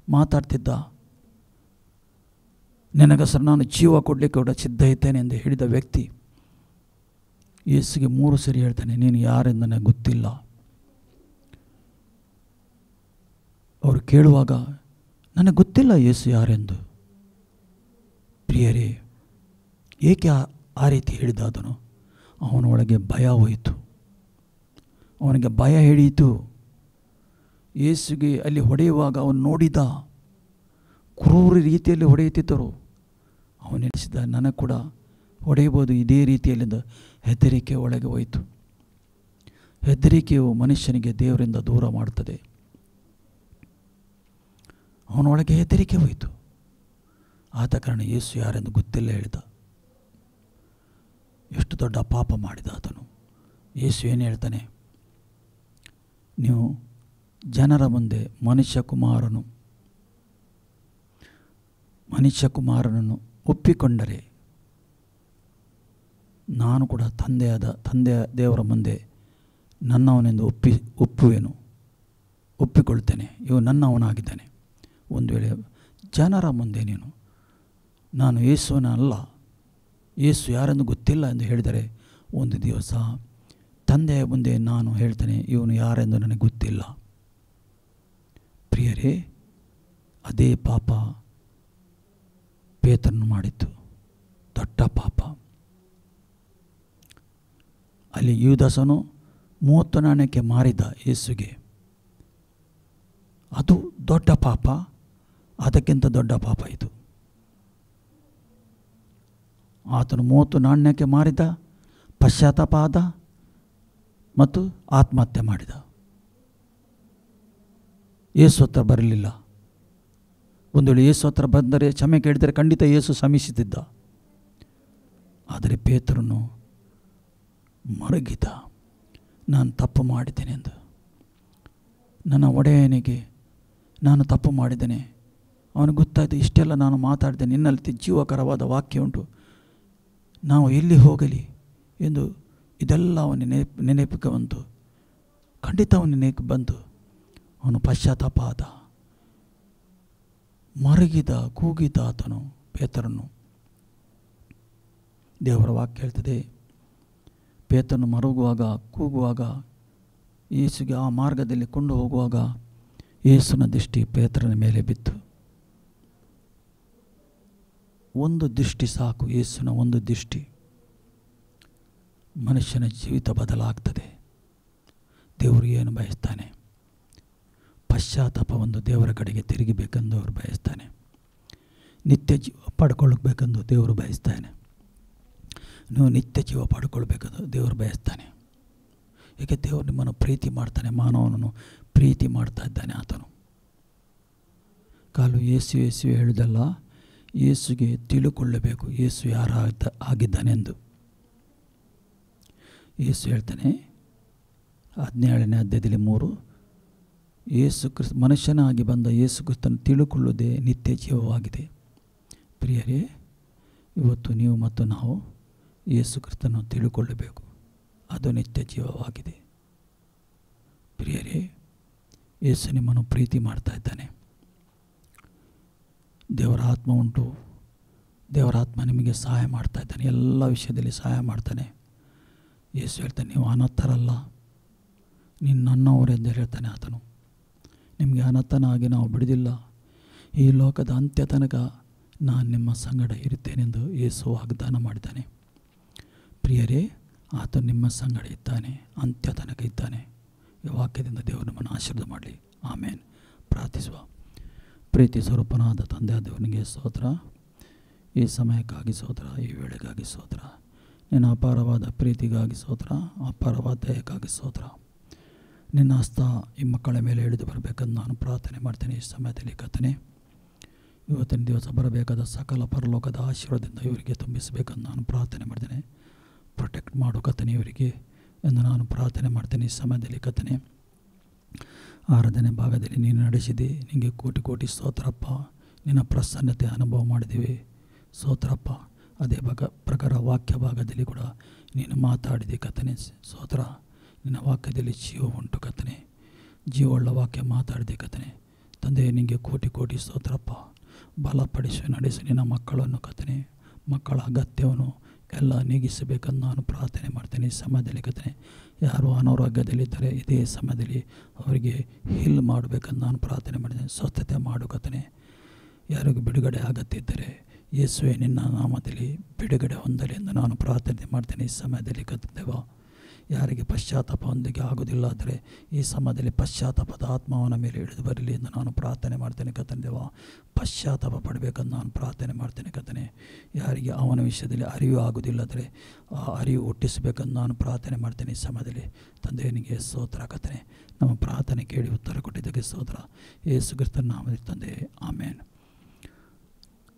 S3: ಮಾತಾಡ್ತಿದ್ದ. ನಿನಗೋಸ್ಕರ ನಾನು ಜೀವ ಕೊಡಲಿಕ್ಕೆ ಕೂಡ ಸಿದ್ಧ ಇದ್ದೇನೆ ಎಂದು ಹೇಳಿದ ವ್ಯಕ್ತಿ ಯೇಸುಗೆ 3 ಸರಿ ಹೇಳ್ತಾನೆ, ನೀನು ಯಾರೆಂದು ನನಗೆ ಗೊತ್ತಿಲ್ಲ. ಅವರು ಕೇಳುವಾಗ ನನಗೆ ಗೊತ್ತಿಲ್ಲ ಯೇಸು ಯಾರೆಂದು. ಪ್ರಿಯರೇ, ಏಕೆ ಆ ರೀತಿ ಹೇಳಿದ? ಅದನ್ನು ಅವನ ಒಳಗೆ ಭಯ ಹೋಯಿತು, ಅವನಿಗೆ ಭಯ ಹಿಡಿಯಿತು. ಯೇಸುಗೆ ಅಲ್ಲಿ ಹೊಡೆಯುವಾಗ ಅವನು ನೋಡಿದ, ಕ್ರೂರ ರೀತಿಯಲ್ಲಿ ಹೊಡೆಯುತ್ತಿದ್ದರು. ಅವನು ಎಣಿಸಿದ, ನನಗೆ ಕೂಡ ಹೊಡೆಯಬಹುದು ಇದೇ ರೀತಿಯಲ್ಲಿಂದ. ಹೆದರಿಕೆ ಒಳಗೆ ಹೋಯಿತು. ಹೆದರಿಕೆಯು ಮನುಷ್ಯನಿಗೆ ದೇವರಿಂದ ದೂರ ಮಾಡುತ್ತದೆ. ಅವನೊಳಗೆ ಹೆದರಿಕೆ ಹೋಯಿತು. ಆದ ಕಾರಣ ಯೇಸು ಯಾರೆಂದು ಗೊತ್ತಿಲ್ಲ ಹೇಳಿದ. ಎಷ್ಟು ದೊಡ್ಡ ಪಾಪ ಮಾಡಿದ ಆತನು. ಯೇಸು ಏನು ಹೇಳ್ತಾನೆ? ನೀವು ಜನರ ಮುಂದೆ ಮನುಷ್ಯ ಕುಮಾರನನ್ನು ಒಪ್ಪಿಕೊಂಡರೆ ನಾನು ಕೂಡ ತಂದೆಯ ದೇವರ ಮುಂದೆ ನನ್ನವನೆಂದು ಒಪ್ಪಿಕೊಳ್ತೇನೆ. ಇವು ನನ್ನವನಾಗಿದ್ದಾನೆ. ಒಂದು ವೇಳೆ ಜನರ ಮುಂದೆ ನೀನು ನಾನು ಯೇಸುವನಲ್ಲ, ಯೇಸು ಯಾರೆಂದು ಗೊತ್ತಿಲ್ಲ ಎಂದು ಹೇಳಿದರೆ, ಒಂದು ದಿವಸ ತಂದೆಯ ಮುಂದೆ ನಾನು ಹೇಳ್ತೇನೆ, ಇವನು ಯಾರೆಂದು ನನಗೆ ಗೊತ್ತಿಲ್ಲ. ಪ್ರಿಯರೇ, ಅದೇ ಪಾಪ ಪೇತ್ರನು ಮಾಡಿತ್ತು, ದೊಡ್ಡ ಪಾಪ. ಅಲ್ಲಿ ಯೂದಾಸನು 30 ನಾಣ್ಯಕ್ಕೆ ಮಾರಿದ ಯೇಸುಗೆ. ಅದು ದೊಡ್ಡ ಪಾಪ. ಅದಕ್ಕಿಂತ ದೊಡ್ಡ ಪಾಪ ಇದು. ಆತನು 30 ನಾಣ್ಯಕ್ಕೆ ಮಾರಿದ, ಪಶ್ಚಾತ್ತಾಪ ಆದ ಮತ್ತು ಆತ್ಮಹತ್ಯೆ ಮಾಡಿದ. ಯೇಸು ಹತ್ರ ಬರಲಿಲ್ಲ. ಒಂದು ವೇಳೆ ಯೇಸು ಹತ್ರ ಬಂದರೆ, ಕ್ಷಮೆ ಕೇಳಿದರೆ ಖಂಡಿತ ಯೇಸು ಶ್ರಮಿಸುತ್ತಿದ್ದ. ಆದರೆ ಪೇತ್ರನು ಮರಗಿದ, ನಾನು ತಪ್ಪು ಮಾಡಿದ್ದೇನೆ ಎಂದು. ನನ್ನ ಒಡೆಯನಿಗೆ ನಾನು ತಪ್ಪು ಮಾಡಿದ್ದೇನೆ, ಅವನಿಗೆ ಗೊತ್ತಾಯಿತು, ಇಷ್ಟೆಲ್ಲ ನಾನು ಮಾತಾಡಿದೆ, ನಿನ್ನಲ್ಲಿ ಜೀವಕರವಾದ ವಾಕ್ಯ ಉಂಟು, ನಾವು ಎಲ್ಲಿ ಹೋಗಲಿ ಎಂದು ಇದೆಲ್ಲ ಅವನ ನೆನಪಿಗೆ ಬಂತು. ಖಂಡಿತ ಅವನ ನೆನಪಿಗೆ ಬಂತು. ಅವನು ಪಶ್ಚಾತ್ತಾಪ ಆದ, ಮರಗಿದ, ಕೂಗಿದ ಆತನು ಪೇತ್ರನು. ದೇವರ ವಾಕ್ಯ ಹೇಳ್ತದೆ, ಪೇತ್ರನು ಮರಗುವಾಗ, ಕೂಗುವಾಗ, ಯೇಸುಗೆ ಆ ಮಾರ್ಗದಲ್ಲಿ ಕೊಂಡು ಹೋಗುವಾಗ ಯೇಸುವಿನ ದೃಷ್ಟಿ ಪೇತ್ರನ ಮೇಲೆ ಬಿತ್ತು. ಒಂದು ದೃಷ್ಟಿ ಸಾಕು. ಯೇಸುವಿನ ಒಂದು ದೃಷ್ಟಿ ಮನುಷ್ಯನ ಜೀವಿತ ಬದಲಾಗ್ತದೆ. ದೇವರು ಏನು ಬಯಸ್ತಾನೆ? ಪಶ್ಚಾತ್ತಾಪ ಒಂದು ದೇವರ ಕಡೆಗೆ ತಿರುಗಿಬೇಕೆಂದು ಅವರು ಬಯಸ್ತಾನೆ. ನಿತ್ಯ ಜೀವ ಪಡ್ಕೊಳ್ಬೇಕೆಂದು ದೇವರು ಬಯಸ್ತಾನೆ. ನೀವು ನಿತ್ಯ ಜೀವ ಪಡ್ಕೊಳ್ಬೇಕೆಂದು ದೇವರು ಬಯಸ್ತಾನೆ. ಏಕೆ? ದೇವರು ನಿಮ್ಮನ್ನು ಪ್ರೀತಿ ಮಾಡ್ತಾನೆ, ಮಾನವನನ್ನು ಪ್ರೀತಿ ಮಾಡ್ತಾ ಇದ್ದಾನೆ ಆತನು. ಕಾಲು ಯೇಸು ಯೇಸು ಹೇಳುವುದಲ್ಲ, ಯೇಸುಗೆ ತಿಳುಕೊಳ್ಳಬೇಕು ಯೇಸು ಯಾರು ಆಗಿದ್ದಾನೆಂದು. ಯೇಸು ಹೇಳ್ತಾನೆ 17ನೇ ಅಧ್ಯಾಯದಲ್ಲಿ 3, ಯೇಸು ಕ್ರಿಸ್ತ ಮನುಷ್ಯನಾಗಿ ಬಂದ ಯೇಸು ಕ್ರಿಸ್ತನ ತಿಳುಕೊಳ್ಳುವುದೇ ನಿತ್ಯ ಜೀವವಾಗಿದೆ. ಪ್ರಿಯರೇ, ಇವತ್ತು ನೀವು ಮತ್ತು ನಾವು ಯೇಸು ಕ್ರಿಸ್ತನ ತಿಳುಕೊಳ್ಳಬೇಕು, ಅದು ನಿತ್ಯ ಜೀವವಾಗಿದೆ. ಪ್ರಿಯರೇ, ಯೇಸು ನಿಮ್ಮನ್ನು ಪ್ರೀತಿ ಮಾಡ್ತಾ ಇದ್ದಾನೆ. ದೇವರ ಆತ್ಮ ಉಂಟು. ದೇವರ ಆತ್ಮ ನಿಮಗೆ ಸಹಾಯ ಮಾಡ್ತಾ ಇದ್ದಾನೆ, ಎಲ್ಲ ವಿಷಯದಲ್ಲಿ ಸಹಾಯ ಮಾಡ್ತಾನೆ. ಯೇಸು ಹೇಳ್ತಾನೆ, ನೀವು ಅನಾಥರಲ್ಲ, ನೀನು ನನ್ನವರೆಂದು ಹೇಳ್ತಾನೆ ಆತನು. ನಿಮಗೆ ಅನಾಥನಾಗಿ ನಾವು ಬಿಡುವುದಿಲ್ಲ, ಈ ಲೋಕದ ಅಂತ್ಯ ತನಕ ನಾನು ನಿಮ್ಮ ಸಂಗಡ ಇರುತ್ತೇನೆಂದು ಯೇಸು ವಾಗ್ದಾನ ಮಾಡಿದ್ದಾನೆ. ಪ್ರಿಯರೇ, ಆತನು ನಿಮ್ಮ ಸಂಗಡ ಇದ್ದಾನೆ, ಅಂತ್ಯ ತನಕ ಇದ್ದಾನೆ. ಈ ವಾಕ್ಯದಿಂದ ದೇವರು ನಮ್ಮನ್ನು ಆಶೀರ್ವಾದ ಮಾಡಲಿ. ಆಮೇನ್. ಪ್ರಾರ್ಥಿಸುವ. ಪ್ರೀತಿ ಸ್ವರೂಪನಾದ ತಂದೆಯ ದೇವನಿಗೆ ಸ್ತೋತ್ರ. ಈ ಸಮಯಕ್ಕಾಗಿ ಸ್ತೋತ್ರ, ಈ ವೇಳೆಗಾಗಿ ಸ್ತೋತ್ರ. ನಿನ್ನ ಅಪಾರವಾದ ಪ್ರೀತಿಗಾಗಿ ಸ್ತೋತ್ರ, ಅಪಾರವಾದ ದಯಕ್ಕಾಗಿ ಸ್ತೋತ್ರ. ನಿನ್ನ ಹಸ್ತ ಈ ಮಕ್ಕಳ ಮೇಲೆ ಹಿಡಿದು ಬರಬೇಕೆಂದು ನಾನು ಪ್ರಾರ್ಥನೆ ಮಾಡ್ತೇನೆ. ಈ ಸಮಯದಲ್ಲಿ ಕರ್ತನೇ, ಇವತ್ತಿನ ದಿವಸ ಬರಬೇಕಾದ ಸಕಲ ಪರಲೋಕದ ಆಶೀರ್ವಾದದಿಂದ ಇವರಿಗೆ ತುಂಬಿಸಬೇಕೆಂದು ನಾನು ಪ್ರಾರ್ಥನೆ ಮಾಡ್ತೇನೆ. ಪ್ರೊಟೆಕ್ಟ್ ಮಾಡು ಕರ್ತನೇ ಇವರಿಗೆ ಎಂದು ನಾನು ಪ್ರಾರ್ಥನೆ ಮಾಡ್ತೇನೆ. ಈ ಸಮಯದಲ್ಲಿ ಕರ್ತನೇ, ಆರಾಧನೆ ಭಾಗದಲ್ಲಿ ನೀನು ನಡೆಸಿದೆ, ನಿನಗೆ ಕೋಟಿ ಕೋಟಿ ಸ್ತೋತ್ರಪ್ಪ. ನಿನ್ನ ಪ್ರಸನ್ನತೆ ಅನುಭವ ಮಾಡಿದ್ದೀವಿ, ಸ್ತೋತ್ರಪ್ಪ. ಅದೇ ಪ್ರಕಾರ ವಾಕ್ಯ ಭಾಗದಲ್ಲಿ ಕೂಡ ನೀನು ಮಾತಾಡಿದೆ ಕರ್ತನೇ, ಸ್ತೋತ್ರ. ನಿನ್ನ ವಾಕ್ಯದಲ್ಲಿ ಜೀವ ಉಂಟು ಕರ್ತನೇ, ಜೀವವುಳ್ಳ ವಾಕ್ಯ ಮಾತಾಡಿದೆ ಕರ್ತನೇ. ತಂದೆ, ನಿನಗೆ ಕೋಟಿ ಕೋಟಿ ಸ್ತೋತ್ರಪ್ಪ. ಬಲಪಡಿಸಿ ನಡೆಸಿ ನಿನ್ನ ಮಕ್ಕಳನ್ನು ಕರ್ತನೇ, ಮಕ್ಕಳ ಅಗತ್ಯವನ್ನು ಎಲ್ಲ ನೀಗಿಸಬೇಕೆಂದು ನಾನು ಪ್ರಾರ್ಥನೆ ಮಾಡ್ತೇನೆ. ಈ ಸಮಯದಲ್ಲಿ ಕರ್ತನೇ, ಯಾರು ಅನಾರೋಗ್ಯದಲ್ಲಿದ್ದರೆ ಇದೇ ಸಮಯದಲ್ಲಿ ಅವರಿಗೆ ಹೀಲ್ ಮಾಡಬೇಕೆಂದು ನಾನು ಪ್ರಾರ್ಥನೆ ಮಾಡಿದ್ದೇನೆ. ಸ್ವಸ್ಥತೆ ಮಾಡು ಕರ್ತನೇ. ಯಾರಿಗೂ ಬಿಡುಗಡೆ ಅಗತ್ಯ ಯೇಸುವೆ ನಿನ್ನ ನಾಮದಲ್ಲಿ ಬಿಡುಗಡೆ ಹೊಂದಲಿ ಎಂದು ನಾನು ಪ್ರಾರ್ಥನೆ ಮಾಡ್ತೇನೆ. ಈ ಸಮಯದಲ್ಲಿ ಕರ್ತೇವ, ಯಾರಿಗೆ ಪಶ್ಚಾತ್ತಾಪ ಹೊಂದಿಗೆ ಆಗೋದಿಲ್ಲ ಆದರೆ ಈ ಸಮಯದಲ್ಲಿ ಪಶ್ಚಾತ್ತಾಪದ ಆತ್ಮವನ ಮೇಲೆ ಇಳಿದು ಬರಲಿ ಎಂದು ನಾನು ಪ್ರಾರ್ಥನೆ ಮಾಡ್ತೇನೆ ಕರ್ತನೇವ. ಪಶ್ಚಾತ್ತಾಪ ಪಡಬೇಕೆಂದು ನಾನು ಪ್ರಾರ್ಥನೆ ಮಾಡ್ತೇನೆ ಕರ್ತನೆ. ಯಾರಿಗೆ ಅವನ ವಿಷಯದಲ್ಲಿ ಅರಿವು ಆಗೋದಿಲ್ಲದರೆ ಆ ಅರಿವು ಹುಟ್ಟಿಸಬೇಕೆಂದು ನಾನು ಪ್ರಾರ್ಥನೆ ಮಾಡ್ತೇನೆ. ಈ ಸಮಯದಲ್ಲಿ ತಂದೆಯನಿಗೆ ಸ್ತೋತ್ರ ಕರ್ತನೆ. ನಮ್ಮ ಪ್ರಾರ್ಥನೆ ಕೇಳಿ ಉತ್ತರ ಕೊಟ್ಟಿದ್ದಕ್ಕೆ ಸ್ತೋತ್ರ. ಯೇಸು ಕ್ರಿಸ್ತನ ನಾಮದಲ್ಲಿ ತಂದೆ, ಆಮೇನ್.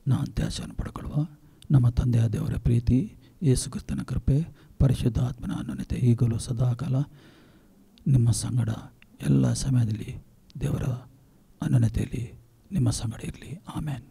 S3: ನಾ ಅಂತ್ಯಾಶವನ್ನು ಪಡ್ಕೊಳ್ಳುವ. ನಮ್ಮ ತಂದೆಯ ದೇವರ ಪ್ರೀತಿ, ಯೇಸು ಕ್ರಿಸ್ತನ ಕೃಪೆ, ಪರಿಶುದ್ಧ ಆತ್ಮನ ಅನ್ಯೋನ್ಯತೆ ಈಗಲೂ ಸದಾಕಾಲ ನಿಮ್ಮ ಸಂಗಡ ಎಲ್ಲ ಸಮಯದಲ್ಲಿ ದೇವರ ಅನ್ಯೋನ್ಯತೆಯಲ್ಲಿ ನಿಮ್ಮ ಸಂಗಡ ಇರಲಿ. ಆಮೇನ್.